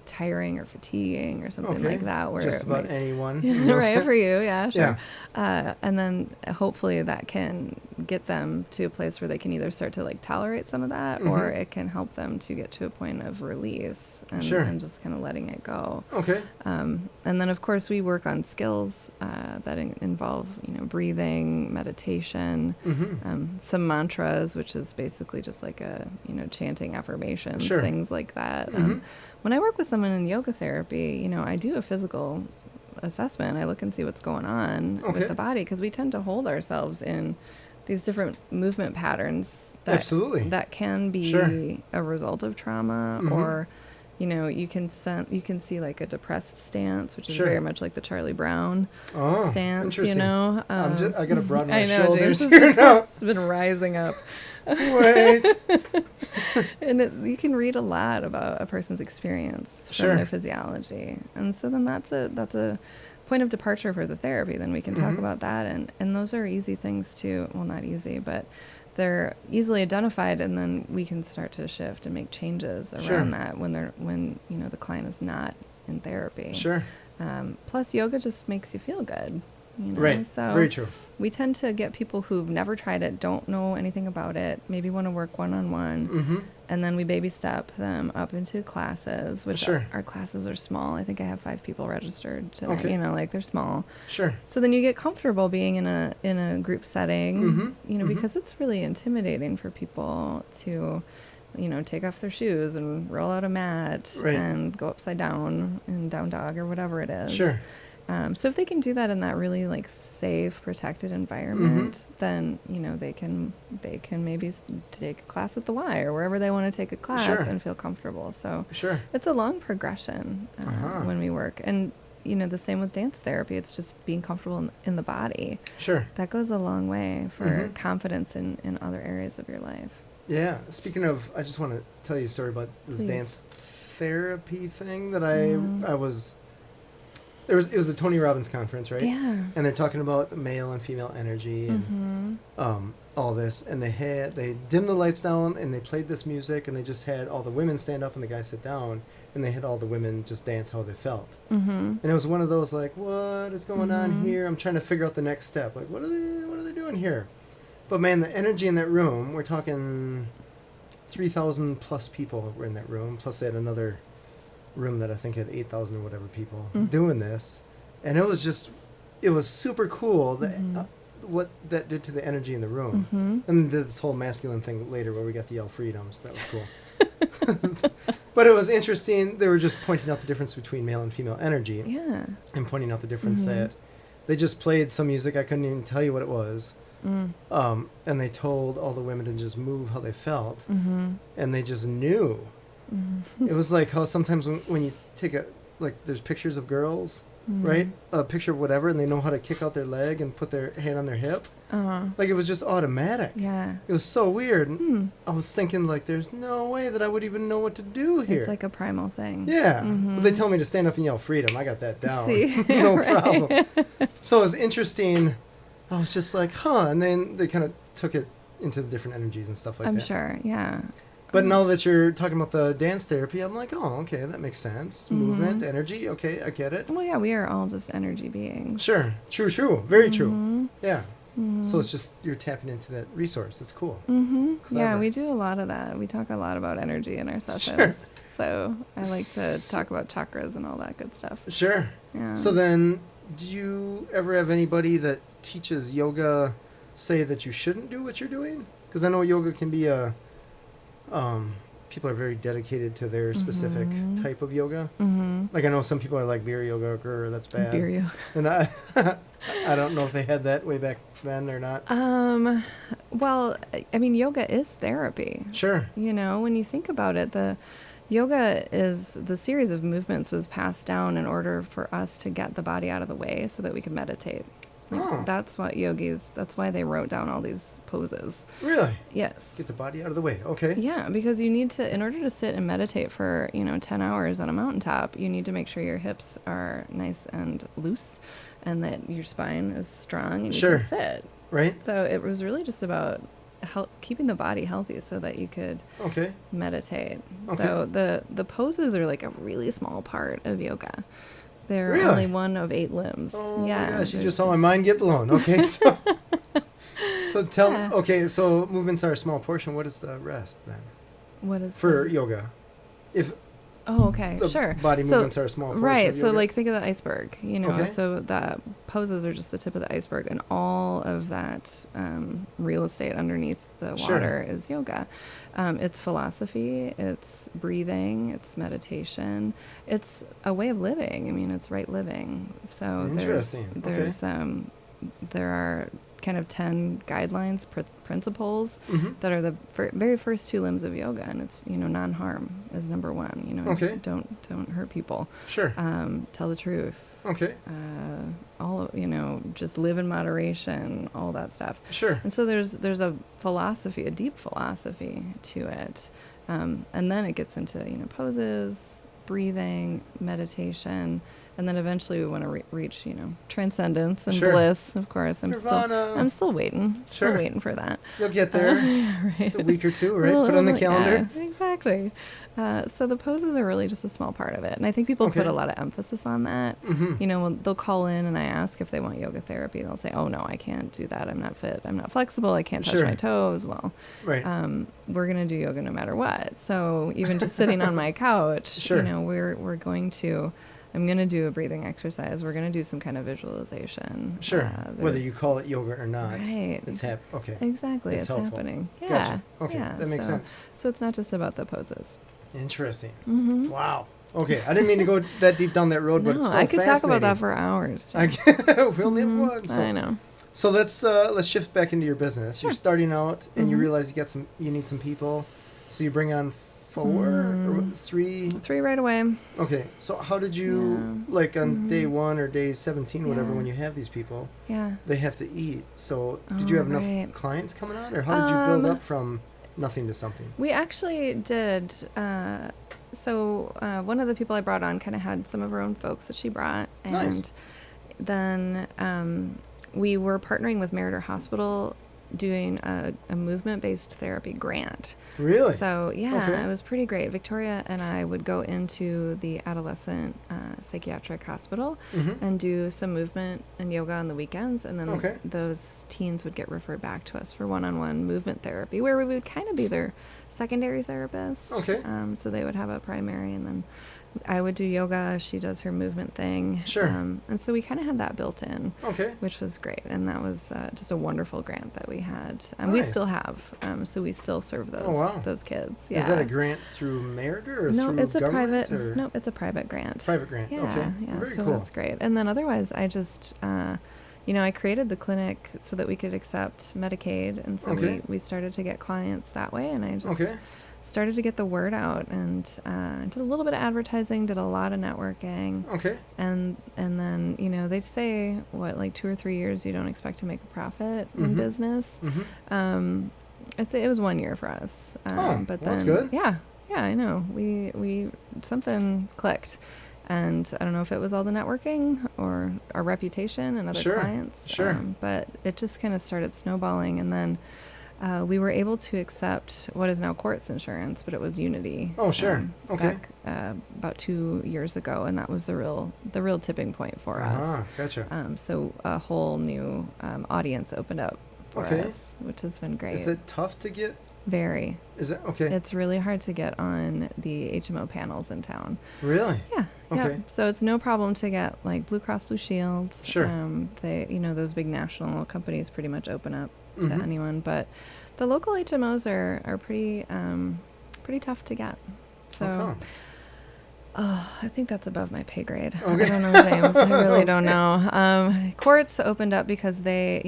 tiring or fatiguing or something Okay. like that. Where Just it about might- anyone. right for you, yeah, sure. Yeah. And then hopefully that can get them to a place where they can either start to tolerate some of that, or it can help them to get to a point of release and, Sure. and just kind of letting it go. Okay. And then of course we work on skills that involve breathing, meditation, some mantras, which is basically just like a chanting affirmations, Sure. things like that. When I work with someone in yoga therapy, I do a physical assessment. I look and see what's going on Okay. with the body, because we tend to hold ourselves in these different movement patterns that Absolutely. that can be Sure. a result of trauma, or you can see like a depressed stance, which is Sure. very much like the Charlie Brown Oh, stance. interesting. I got to broaden my I know, shoulders. James. It's been rising up. Wait. And you can read a lot about a person's experience from Sure. their physiology, and so then that's a point of departure for the therapy. Then we can talk about that, and those are easy things to, well, not easy, but they're easily identified, and then we can start to shift and make changes around Sure. that when the client is not in therapy. Sure. Plus, yoga just makes you feel good. Right. So Very true. we tend to get people who've never tried it, don't know anything about it, maybe want to work one-on-one, and then we baby step them up into classes, which Sure. our classes are small. I think I have 5 people registered today. Okay. They're small. Sure. So then you get comfortable being in a group setting, because it's really intimidating for people to, take off their shoes and roll out a mat Right. and go upside down in down dog or whatever it is. Sure. So if they can do that in that really safe, protected environment, then they can maybe take a class at the Y or wherever they want to take a class Sure. and feel comfortable. So Sure. it's a long progression when we work, and the same with dance therapy. It's just being comfortable in the body. Sure. That goes a long way for confidence in other areas of your life. Yeah. Speaking of, I just want to tell you a story about this Please. dance therapy thing that I was. It was a Tony Robbins conference, right? Yeah. And they're talking about the male and female energy and all this. And they dimmed the lights down and they played this music and they just had all the women stand up and the guys sit down and they had all the women just dance how they felt. And it was one of those what is going on here? I'm trying to figure out the next step. What are they doing here? But man, the energy in that room, we're talking 3,000 plus people were in that room. Plus they had another room that I think had 8,000 or whatever people doing this, and it was super cool that what that did to the energy in the room. And then did this whole masculine thing later where we got to yell freedoms. That was cool. But it was interesting. They were just pointing out the difference between male and female energy. Yeah. And pointing out the difference that they just played some music. I couldn't even tell you what it was. And they told all the women to just move how they felt, and they just knew. It was like how sometimes when you take there's pictures of girls, right? A picture of whatever, and they know how to kick out their leg and put their hand on their hip. Like it was just automatic. Yeah. It was so weird. I was thinking there's no way that I would even know what to do here. It's like a primal thing. Yeah. But they tell me to stand up and yell freedom. I got that down. See? No Right. problem. So it was interesting. I was just like, and then they kind of took it into the different energies and stuff like that. I'm sure. Yeah. But now that you're talking about the dance therapy, I'm like, okay, that makes sense. Movement, energy, okay, I get it. Well, yeah, we are all just energy beings. Sure, true, very true. Yeah. So it's just you're tapping into that resource. It's cool. Yeah, we do a lot of that. We talk a lot about energy in our sessions. So I like to talk about chakras and all that good stuff. Sure. Yeah. So then, do you ever have anybody that teaches yoga say that you shouldn't do what you're doing? Because I know yoga can be people are very dedicated to their specific type of yoga. Mm-hmm. Like I know some people are like beer yoga, that's bad. Beer yoga. And I don't know if they had that way back then or not. Well, I mean, yoga is therapy. Sure. You know, when you think about it, the yoga is the series of movements was passed down in order for us to get the body out of the way so that we could meditate. Like, that's what that's why they wrote down all these poses. Really? Yes. Get the body out of the way. Okay. Yeah, because you need to, in order to sit and meditate for, 10 hours on a mountaintop, you need to make sure your hips are nice and loose and that your spine is strong and you can sit. Right. So it was really just about keeping the body healthy so that you could meditate. Okay. So the poses are like a really small part of yoga. They're only one of 8 limbs. Oh yeah, my gosh, you just saw my mind get blown. Okay, so tell me. Okay, so movements are a small portion. What is the rest then? What is for yoga? Sure. Body movements are a small portion. Right. Of so yoga. like think of the iceberg. So the poses are just the tip of the iceberg, and all of that real estate underneath the water is yoga. It's philosophy, it's breathing, it's meditation, it's a way of living. I mean, it's right living. So there are kind of 10 guidelines, principles that are the very first 2 limbs of yoga, and it's non-harm is number 1. Don't hurt people. Sure. Tell the truth. Okay. Just live in moderation, all that stuff. Sure. And so there's a philosophy, a deep philosophy to it, and then it gets into poses, breathing, meditation. And then eventually we want to reach, transcendence and bliss. Of course, I'm still waiting. Still waiting for that. You'll get there. Right. It's a week or 2, right? Put on the calendar. Yeah, exactly. So the poses are really just a small part of it, and I think people put a lot of emphasis on that. When they'll call in and I ask if they want yoga therapy, they'll say, "Oh no, I can't do that. I'm not fit. I'm not flexible. I can't touch my toes." Well, right. We're gonna do yoga no matter what. So even just sitting on my couch, we're going to. I'm going to do a breathing exercise. We're going to do some kind of visualization. Sure. Whether you call it yoga or not. Right. It's okay. Exactly. It's helpful. happening. Yeah. Gotcha. Okay. Yeah. That makes sense. So it's not just about the poses. Interesting. Wow. Okay. I didn't mean to go that deep down that road, but it's so I could fascinating. talk about that for hours. We only have one. So. I know. So let's shift back into your business. You're starting out and you realize you need some people. So you bring on 4 or 3? 3 right away. Okay, so how did you, like on day 1 or day 17, whatever, when you have these people, they have to eat. So did you have enough clients coming on, or how did you build up from nothing to something? We actually did. One of the people I brought on kind of had some of her own folks that she brought. And then we were partnering with Meriter Hospital doing a movement-based therapy grant. Really? So, it was pretty great. Victoria and I would go into the adolescent psychiatric hospital and do some movement and yoga on the weekends, and then those teens would get referred back to us for one-on-one movement therapy, where we would kind of be their secondary therapist. Okay. So they would have a primary, and then I would do yoga. She does her movement thing. Sure. And so we kind of had that built in. Okay. Which was great. And that was just a wonderful grant that we had. We still have. So we still serve those kids. Yeah. Is that a grant through Meriter or through it's a government? private. No, it's a private grant. Private grant. Yeah, okay. Yeah. Very so cool. That's great. And then otherwise, I just, I created the clinic so that we could accept Medicaid. And so we started to get clients that way. And I just started to get the word out, and did a little bit of advertising, did a lot of networking. Okay. And then, they say, like 2 or 3 years, you don't expect to make a profit in business. I'd say it was 1 year for us. But then, that's good. Yeah, I know. We something clicked. And I don't know if it was all the networking or our reputation and other clients. Sure. But it just kind of started snowballing, and then we were able to accept what is now Quartz Insurance, but it was Unity. Oh, sure. Back about 2 years ago, and that was the real tipping point for us. Gotcha. So a whole new audience opened up for us, which has been great. Is it tough to get? Very. Is it okay? It's really hard to get on the HMO panels in town. Really? Yeah. Okay. Yep. So it's no problem to get like Blue Cross Blue Shield. Sure. They, those big national companies pretty much open up to Mhm. anyone, but the local HMOs are pretty tough to get. So. How come? Oh, I think that's above my pay grade. Okay. I don't know, James. I really don't know. Courts opened up because they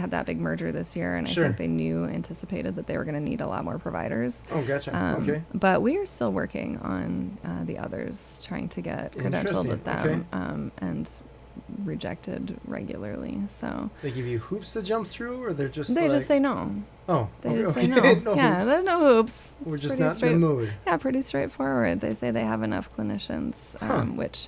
had that big merger this year, and Sure. I think they anticipated that they were going to need a lot more providers. Oh, gotcha. Okay. But we are still working on the others, trying to get credentialed Interesting. with them, and rejected regularly. So They give you hoops to jump through, or they're just they like, just say no. oh, They okay, just okay. say no. No Yeah, hoops. there's no hoops. We're It's just pretty not in the mood. Yeah, pretty straightforward. They say they have enough clinicians, Huh. which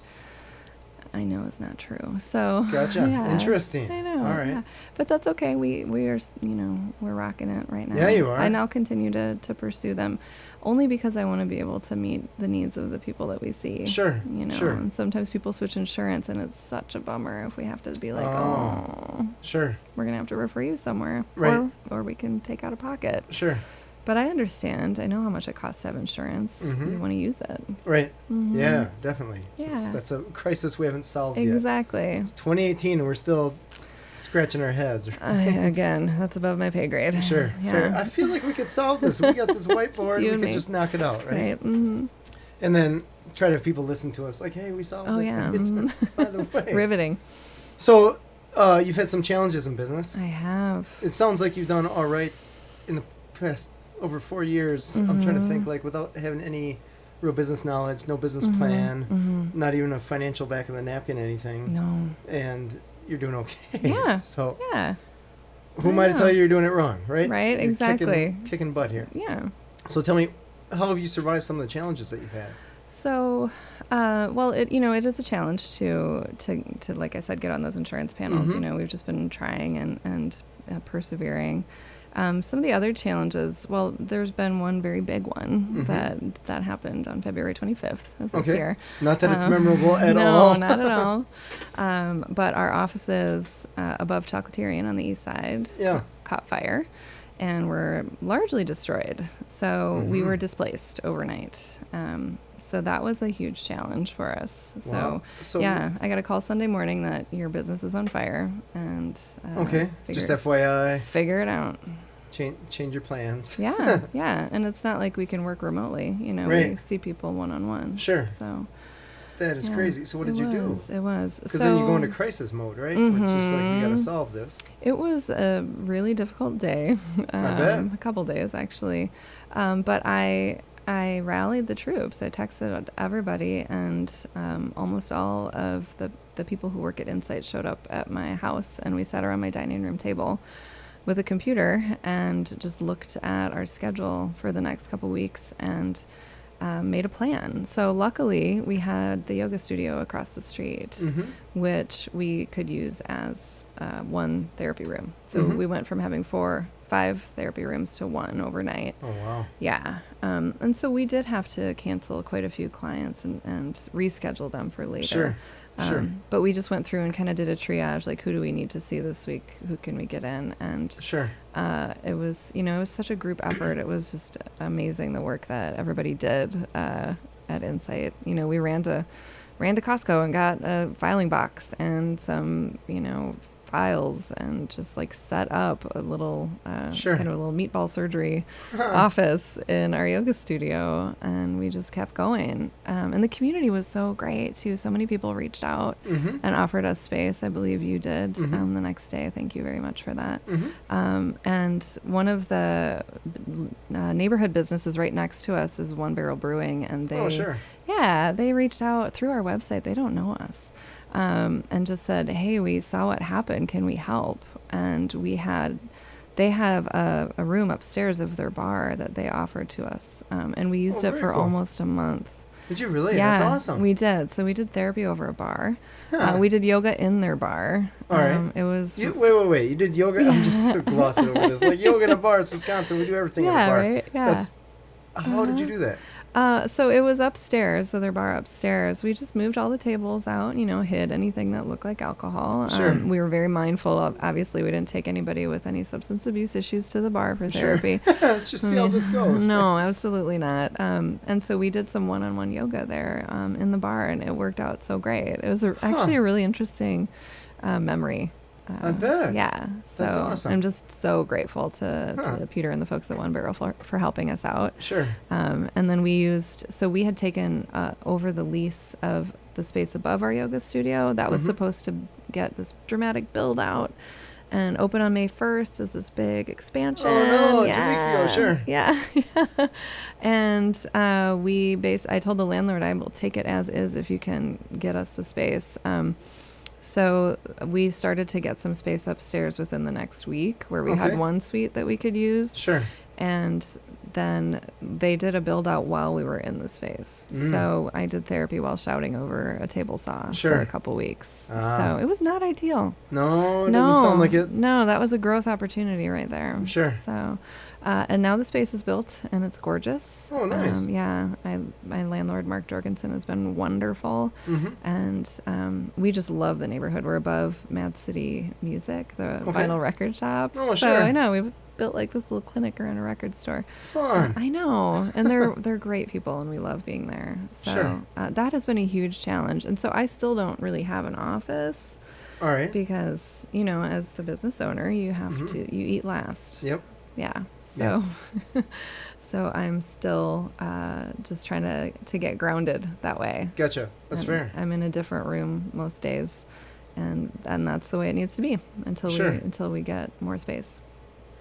I know is not true. So Gotcha. yeah, Interesting. I know. All right. Yeah. But that's okay. We are, we're rocking it right now. Yeah, you are. And I'll continue to pursue them, only because I want to be able to meet the needs of the people that we see. Sure. Sure. And sometimes people switch insurance, and it's such a bummer if we have to be like, Sure. we're gonna have to refer you somewhere, Right. or we can take out of pocket. Sure. But I understand. I know how much it costs to have insurance. Mhm. You want to use it. Right. Mhm. Yeah, definitely. Yeah. That's a crisis we haven't solved yet. Exactly. It's 2018 and we're still scratching our heads. Again, that's above my pay grade. Sure. Yeah. Fair. I feel like we could solve this. We got this whiteboard. you We and could me. just knock it out, right? Right. Mm-hmm. And then try to have people listen to us like, hey, we solved Oh, it. yeah. It's- Mhm. By the way. Riveting. So you've had some challenges in business. I have. It sounds like you've done all right in the past over 4 years. I'm trying to think, like, without having any real business knowledge, no business plan, not even a financial back of the napkin, anything. No. And you're doing okay. Yeah. So Yeah. who am I to tell you you're doing it wrong, right? Right, You're exactly. Kicking butt here. Yeah. So tell me, how have you survived some of the challenges that you've had? So, well, it is a challenge to like I said, get on those insurance panels. We've just been trying and persevering. Some of the other challenges, well, there's been one very big one that happened on February 25th of this year. Not that it's memorable at no, all. not at all. But our offices above Chocolatarian on the east side caught fire and were largely destroyed. So we were displaced overnight. So that was a huge challenge for us. Wow. So yeah, I got a call Sunday morning that your business is on fire, and just FYI, figure it out. Change your plans. Yeah, yeah, and it's not like we can work remotely. We see people one-on-one. Sure. So that is crazy. So what did you do? It was. Because then you go into crisis mode, right? Which is like, we got to solve this. It was a really difficult day. I bet. A couple days, actually. But I rallied the troops. I texted everybody, and almost all of the people who work at Insight showed up at my house, and we sat around my dining room table with a computer and just looked at our schedule for the next couple weeks and made a plan. So luckily, we had the yoga studio across the street, which we could use as one therapy room. So we went from having 5 therapy rooms to 1 overnight. Oh, wow. Yeah. And so we did have to cancel quite a few clients and reschedule them for later. Sure. Sure. But we just went through and kind of did a triage, like, who do we need to see this week? Who can we get in? And Sure. it was such a group effort. It was just amazing, the work that everybody did at Insight. We ran to Costco and got a filing box and some, files, and just like set up a little kind of a little meatball surgery office in our yoga studio, and we just kept going. And the community was so great too. So many people reached out and offered us space. I believe you did the next day. Thank you very much for that. And one of the neighborhood businesses right next to us is One Barrel Brewing, and they reached out through our website. They don't know us. And just said, hey, we saw what happened. Can we help? And they have a room upstairs of their bar that they offered to us. And we used it for almost a month. Did you really? Yeah, That's awesome. we did. So we did therapy over a bar. We did yoga in their bar. All right. It was... Wait. You did yoga? I'm just sort of glossing over this. Like, yoga in a bar. It's Wisconsin. We do everything in a bar. Right? Yeah. How did you do that? So it was upstairs, so their bar upstairs. We just moved all the tables out, hid anything that looked like alcohol. Sure. We were very mindful of, obviously, we didn't take anybody with any substance abuse issues to the bar for therapy. Let's just see how this goes. No, absolutely not. And so we did some one-on-one yoga there in the bar, and it worked out so great. It was actually a really interesting memory. I bet. Yeah. So That's awesome. I'm just so grateful to Peter and the folks at One Barrel for helping us out. Sure. And then we had taken over the lease of the space above our yoga studio. That was supposed to get this dramatic build out and open on May 1st as this big expansion. Oh, no, 2 weeks ago, sure. Yeah. And I told the landlord, I will take it as is if you can get us the space. So we started to get some space upstairs within the next week where we had one suite that we could use. Sure. And then they did a build out while we were in the space. So I did therapy while shouting over a table saw for a couple weeks. So it was not ideal. No, it doesn't sound like it. No, that was a growth opportunity right there. Sure. So, and now the space is built and it's gorgeous. Oh, nice. My landlord, Mark Jorgensen, has been wonderful. And we just love the neighborhood. We're above Mad City Music, the vinyl record shop. Oh, so sure. I know we've built like this little clinic around a record store. Fun. I know. And they're great people and we love being there. So that has been a huge challenge. And so I still don't really have an office. All right. Because, as the business owner, you have you eat last. Yep. Yeah. So, so I'm still just trying to get grounded that way. Gotcha. That's fair. I'm in a different room most days, and that's the way it needs to be until we get more space.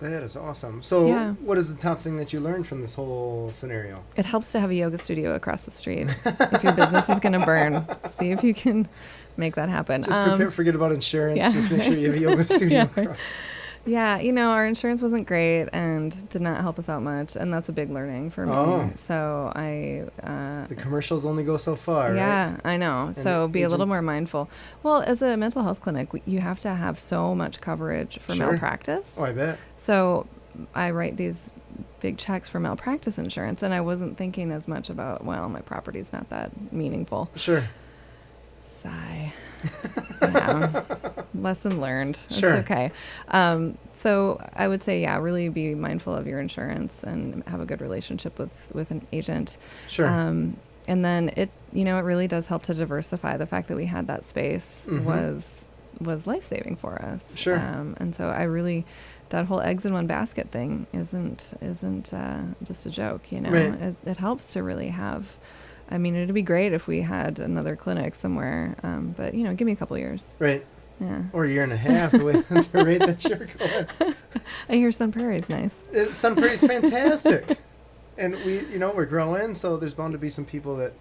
That is awesome. So, what is the top thing that you learned from this whole scenario? It helps to have a yoga studio across the street. If your business is going to burn, see if you can make that happen. Just forget about insurance. Just make sure you have a yoga studio across. Yeah, our insurance wasn't great and did not help us out much, and that's a big learning for me. Oh. So the commercials only go so far, yeah, right? I know. And so be a little agents. more mindful. Well, as a mental health clinic, you have to have so much coverage for malpractice. Oh, I bet. So I write these big checks for malpractice insurance, and I wasn't thinking as much about, my property's not that meaningful. Sure. Sigh. Yeah. Lesson learned. Sure. It's okay. So I would say, really be mindful of your insurance and have a good relationship with an agent. Sure. And then it really does help to diversify. The fact that we had that space was life-saving for us. Sure. And so that whole eggs in one basket thing isn't just a joke, Right. It helps to really have. I mean, it'd be great if we had another clinic somewhere, but give me a couple years. Right. Yeah. Or a year and a half, the rate that you're going. I hear Sun Prairie's nice. Sun Prairie's fantastic. And we're growing, so there's bound to be some people that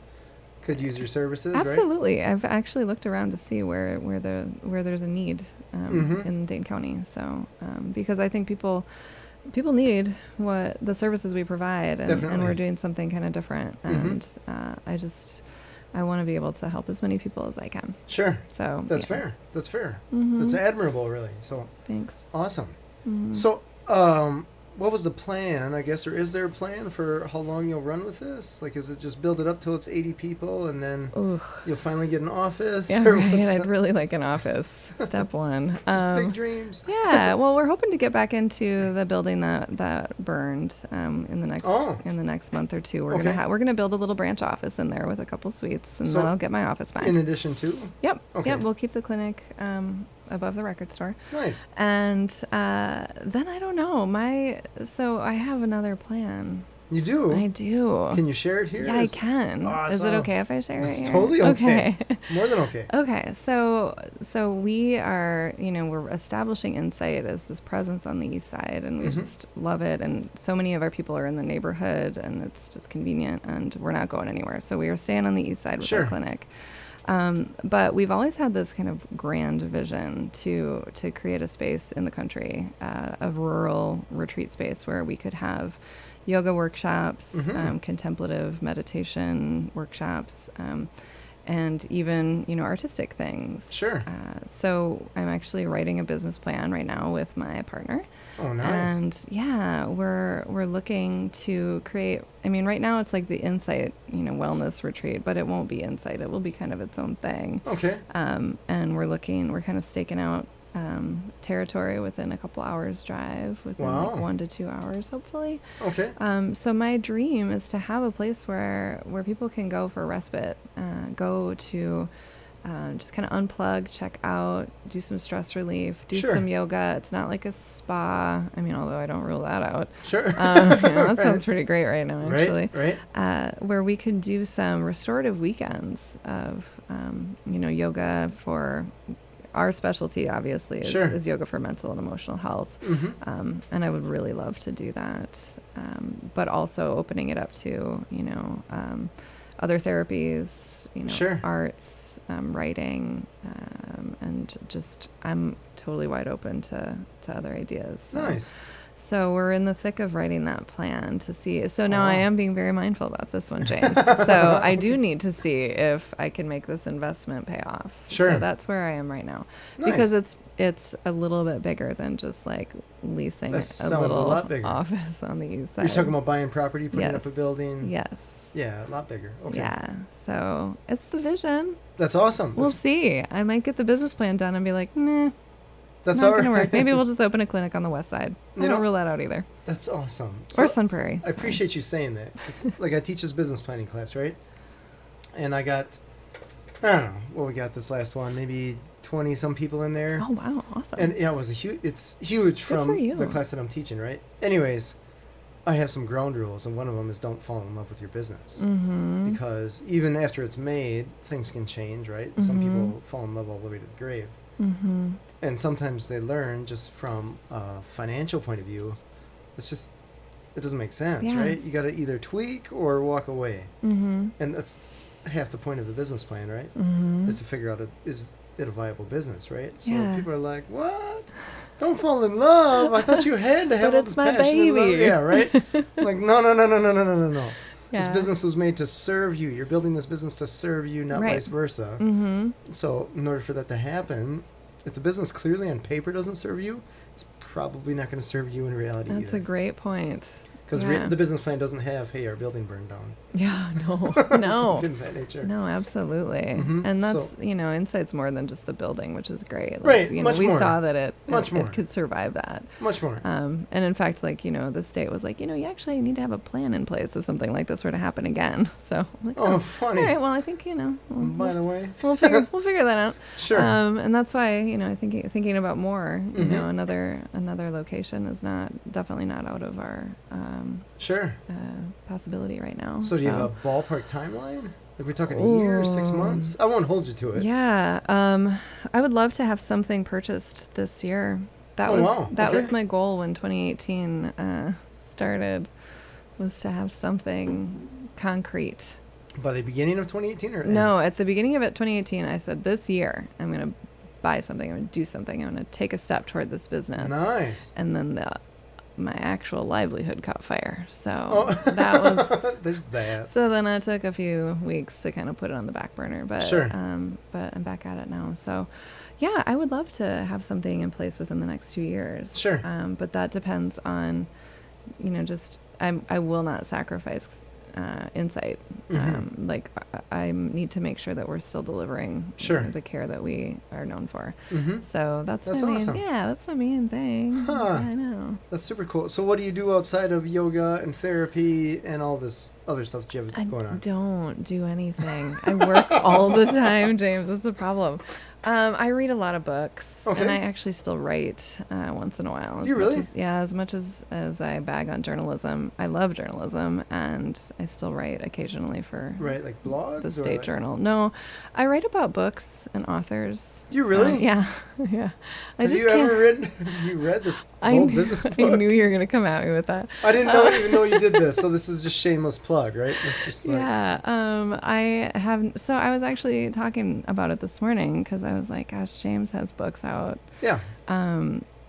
could use your services, Absolutely. Right? I've actually looked around to see where there's a need in Dane County. So, because I think people need what the services we provide, and we're doing something kind of different. And I want to be able to help as many people as I can. Sure. So That's fair. That's fair. That's admirable, really. So thanks. Awesome. So, what was the plan, I guess, or is there a plan for how long you'll run with this? Like, is it just build it up till it's 80 people and then you'll finally get an office? Yeah, or right. I'd really like an office. Step one. Just big dreams. Yeah. Well, we're hoping to get back into the building that burned in the next month or two. We're gonna build a little branch office in there with a couple suites, and then I'll get my office back. In addition to? Yep. Okay. Yep. We'll keep the clinic above the record store. Nice. And then I don't know. So I have another plan. You do? I do. Can you share it here? Yeah, I can. Awesome. Is it okay if I share it It's here? totally okay. More than okay. Okay. So we are, we're establishing Insight as this presence on the east side, and we just love it. And so many of our people are in the neighborhood, and it's just convenient, and we're not going anywhere. So we are staying on the east side with our clinic. But we've always had this kind of grand vision to create a space in the country, a rural retreat space where we could have yoga workshops, contemplative meditation workshops, and even, artistic things. Sure. So I'm actually writing a business plan right now with my partner. Oh, nice. And yeah, we're looking to create, right now it's like the Insight, wellness retreat, but it won't be Insight. It will be kind of its own thing. Okay. And we're kind of staking out territory within a couple hours drive, within like 1 to 2 hours, hopefully. Okay. So my dream is to have a place where people can go for respite, go to just kind of unplug, check out, do some stress relief, do Sure. some yoga. It's not like a spa. Although I don't rule that out. Sure. That sounds pretty great right now, actually. Right. Where we could do some restorative weekends of, yoga for our specialty, obviously, is yoga for mental and emotional health. Mm-hmm. And I would really love to do that. But also opening it up to, other therapies, Sure. arts, writing, and just I'm totally wide open to other ideas. So. Nice. So we're in the thick of writing that plan to see. So now I am being very mindful about this one, James. So I do need to see if I can make this investment pay off. Sure. So that's where I am right now. Nice. Because it's a little bit bigger than just like leasing a little lot bigger. office on the east side. You're talking about buying property, putting up a Yes. building. Yes. Yeah, a lot bigger. Okay. Yeah. So it's the vision. That's awesome. We'll see. I might get the business plan done and be like, nah, That's not all going to right. work. Maybe we'll just open a clinic on the west side. I don't rule that out either. That's awesome. Or Sun Prairie. I appreciate you saying that. Like, I teach this business planning class, right? And I don't know what we got this last one, maybe 20 some people in there. Oh, wow. Awesome. And yeah, it's huge Good from for you. the class that I'm teaching, right? Anyways, I have some ground rules, and one of them is don't fall in love with your business. Mm-hmm. Because even after it's made, things can change, right? Mm-hmm. Some people fall in love all the way to the grave. Mm-hmm. And sometimes they learn just from a financial point of view, it doesn't make sense, Yeah. right? You got to either tweak or walk away. Mm-hmm. And that's half the point of the business plan, right? Mm-hmm. Is to figure out is it a viable business, right? So Yeah. people are like, what? Don't fall in love. I thought you had to have But all it's this my passion and love." baby. Yeah, right? Like, no. This Yeah. business was made to serve you. You're building this business to serve you, not Right. vice versa. Mm-hmm. So in order for that to happen, if the business clearly on paper doesn't serve you, it's probably not going to serve you in reality That's a either. gret point. Because Yeah. the business plan doesn't have, hey, our building burned down. Yeah, no. Or something of that nature. No, absolutely. Mhm. And that's, So- Insight's more than just the building, which is great. Like, Right, we much more. saw that it Much more. could survive that. Much more. And in fact, the state was like, you actually need to have a plan in place if something like this were to happen again. So I'm like, Oh, funny. all right, well, I think, By the way. we'll figure that out. Sure. And that's why, thinking about more, Mhm. another location is definitely not out of our Sure. possibility right now. So do you have a ballpark timeline? Like we're talking a year, 6 months? I won't hold you to it. Yeah, I would love to have something purchased this year. That was Okay. my goal when 2018 started, was to have something concrete. By the beginning of 2018 or No, at the beginning of 2018, I said this year I'm going to buy something, I'm going to do something, I'm going to take a step toward this business. Nice. And then my actual livelihood caught fire. So Oh. that was. There's that. So then it took a few weeks to kind of put it on the back burner, but Sure. but I'm back at it now. So yeah, I would love to have something in place within the next 2 years. Sure. But that depends on, just I will not sacrifice insight. Mhm. I need to make sure that we're still delivering Sure. the care that we are known for. Mm-hmm. So that's That's my main, awesome. yeah, that's my main thing. Huh. Yeah, I know. That's super cool. So what do you do outside of yoga and therapy and all this other stuff that you have I going on? don't do anything. I work all the time, James. That's the problem. I read a lot of books, Okay. and I actually still write once in a while. You really? As much as I bag on journalism, I love journalism, and I still write occasionally for Right, like blogs? the or State like- Journal. No, I write about books and authors. You really? Yeah, yeah. I Have just you can't. ever read this old business book? I knew you were gonna come at me with that. I didn't even know you did this, so this is just shameless plug, right? It's just like, Yeah, I have. So I was actually talking about it this morning because I was like, "Gosh, James has books out." yeah.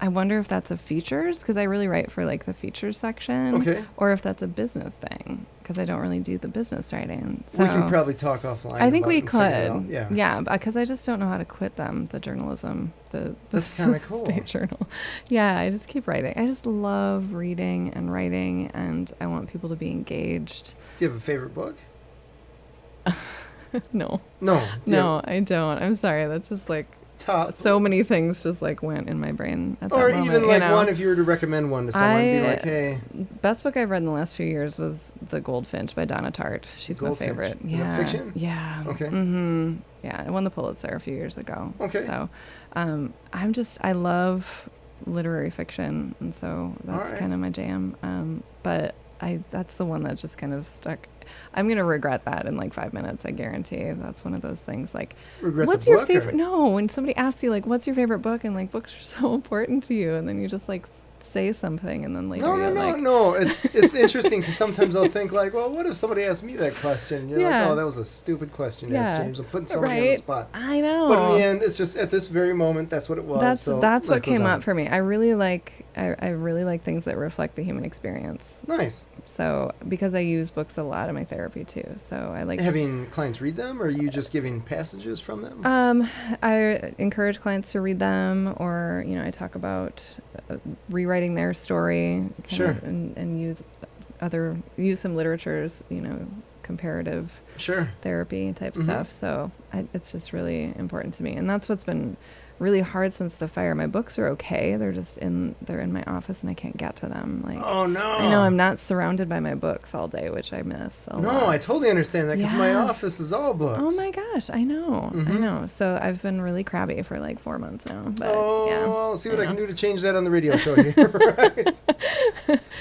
I wonder if that's a features, because I really write for like the features section. Okay. Or if that's a business thing, because I don't really do the business writing. So We can probably talk offline. I think about we it and figure it out. could. Yeah. Yeah, because I just don't know how to quit them, the journalism, the That's kind of cool. state journal. Yeah, I just keep writing. I just love reading and writing, and I want people to be engaged. Do you have a favorite book? No. No. Do you No, have I don't. I'm sorry. That's just like top. so many things just like went in my brain at that Or moment. even you like know? one, if you were to recommend one to someone, be like, hey. Best book I've read in the last few years was The Goldfinch by Donna Tartt. She's Goldfinch. my favorite. Is Yeah. it fiction? Yeah. Okay. Mm-hmm. Yeah, I won the Pulitzer a few years ago. Okay. So, I love literary fiction, and so that's right. kind of my jam. But that's the one that just kind of stuck. I'm gonna regret that in like 5 minutes. I guarantee. That's one of those things. Like, Regret what's the your book, favorite? or- No, when somebody asks you like, what's your favorite book, and like books are so important to you, and then you just like say something, and then later you're like, No. It's interesting because sometimes I'll think like, well, what if somebody asked me that question? You're like, oh, that was a stupid question to ask, Yeah. James. I'm putting somebody on the Right? spot. I know. But in the end, it's just at this very moment, that's what it was. That's so what life goes came on. up for me. I really like things that reflect the human experience. Nice. So because I use books a lot in my therapy too, so I like Having clients read them, or are you just giving passages from them? I encourage clients to read them, or I talk about rewriting their story, Sure. and use some literatures, comparative Sure. therapy type Mhm. stuff. So it's just really important to me, and that's what's been really hard since the fire. My books are okay; they're in my office, and I can't get to them. Like, Oh no! I know I'm not surrounded by my books all day, which I miss a lot. No, I totally understand that because my Yes. office is all books. Oh my gosh, I know. I Mhm. know. So I've been really crabby for like 4 months now. But Oh, yeah. I'll see what I know. can do to change that on the radio show here. Right.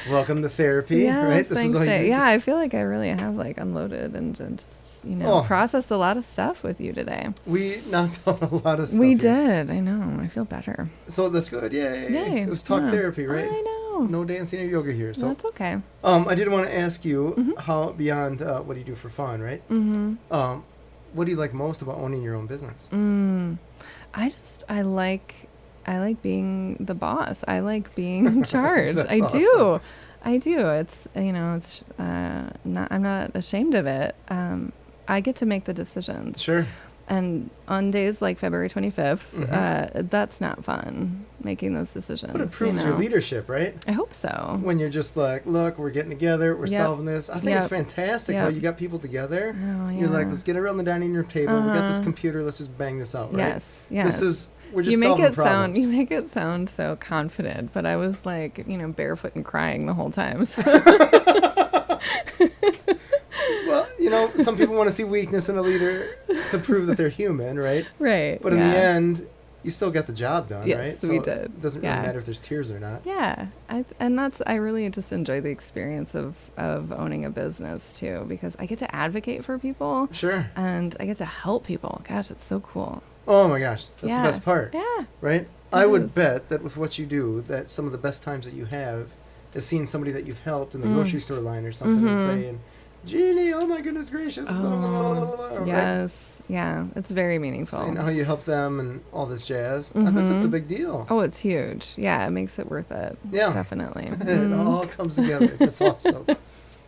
Welcome to therapy. Yes, right. This thanks. all you do, Yeah, just- I feel like I really have like unloaded and just Oh. processed a lot of stuff with you today. We knocked out a lot of stuff. We here. did. I know. I feel better. So that's good. Yay. Yay. It was talk Yeah. therapy, right? I know. No dancing or yoga here. So That's okay. I did want to ask you Mm-hmm. how beyond what do you do for fun, right? Mm-hmm. What do you like most about owning your own business? I like being the boss. I like being in charge. That's I do. awesome. I do. It's I'm not ashamed of it. I get to make the decisions. Sure. And on days like February 25th, that's not fun, making those decisions. But it proves your leadership, right? I hope so. When you're just like, look, we're getting together, we're Yep. solving this. I think it's Yep. fantastic how Yep. you got people together. Oh, You're like, yeah. let's get around the dining room table. We got this Uh-huh. computer. Let's just bang this out, right? Yes. We're just You make solving it problems. sound so confident, but I was like, barefoot and crying the whole time. So. Well, some people want to see weakness in a leader to prove that they're human, right? Right. But in the end, you still got the job done, right? Yes, we did. It doesn't really Yeah. matter if there's tears or not. Yeah, I really just enjoy the experience of owning a business too, because I get to advocate for people Sure. and I get to help people. Gosh, it's so cool. Oh my gosh, that's Yeah. the best part, Yeah. right? I would is. bet that with what you do, that some of the best times that you have is seeing somebody that you've helped in the grocery store line or something and saying, Jeannie, oh my goodness gracious. Blah, blah, blah, blah, blah, right? Yes. Yeah. It's very meaningful. Saying how you help them and all this jazz. I bet that's a big deal. Oh, it's huge. Yeah, it makes it worth it. Yeah. Definitely. It all comes together. That's awesome.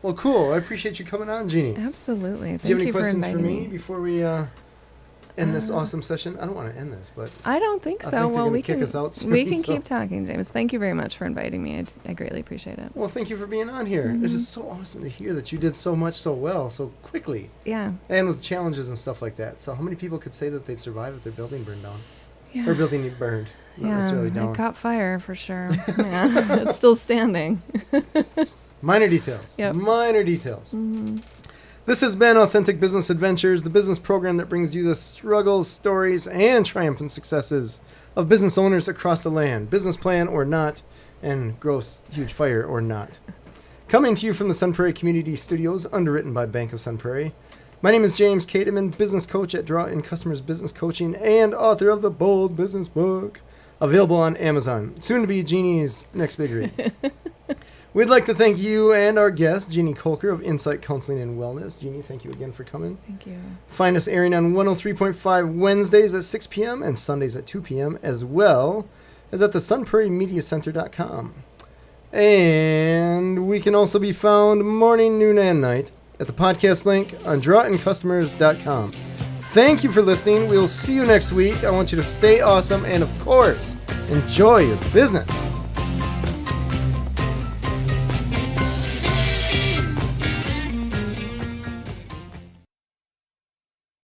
Well, cool. I appreciate you coming on, Jeannie. Absolutely. Do you have any for questions for inviting me before we end this awesome session? I don't want to end this, but I don't think I so. think they're Well, gonna we kick can us out soon, we can so- keep talking, James. Thank you very much for inviting me. I greatly appreciate it. well, thank you for being on here. It is so awesome to hear that you did so much so well, so quickly, Yeah. and with challenges and stuff like that. So how many people could say that they'd survive if their building burned down? Yeah. Or building burned, not necessarily it down. caught fire for sure. Yeah. It's still standing. Minor details. Yep. Minor details. This has been Authentic Business Adventures, the business program that brings you the struggles, stories, and triumphant successes of business owners across the land, business plan or not, and gross, huge fire or not. Coming to you from the Sun Prairie Community Studios, underwritten by Bank of Sun Prairie. My name is James Kateman, business coach at Draw In Customers Business Coaching and author of the Bold Business Book, available on Amazon. Soon to be Jeannie's next big read. We'd like to thank you and our guest, Jeanne Kolker of Insight Counseling and Wellness. Jeannie, thank you again for coming. Thank you. Find us airing on 103.5 Wednesdays at 6 p.m. and Sundays at 2 p.m. as well is at the sunprairiemediacenter.com. And we can also be found morning, noon, and night at the podcast link on drawitandcustomers.com. Thank you for listening. We'll see you next week. I want you to stay awesome and, of course, enjoy your business.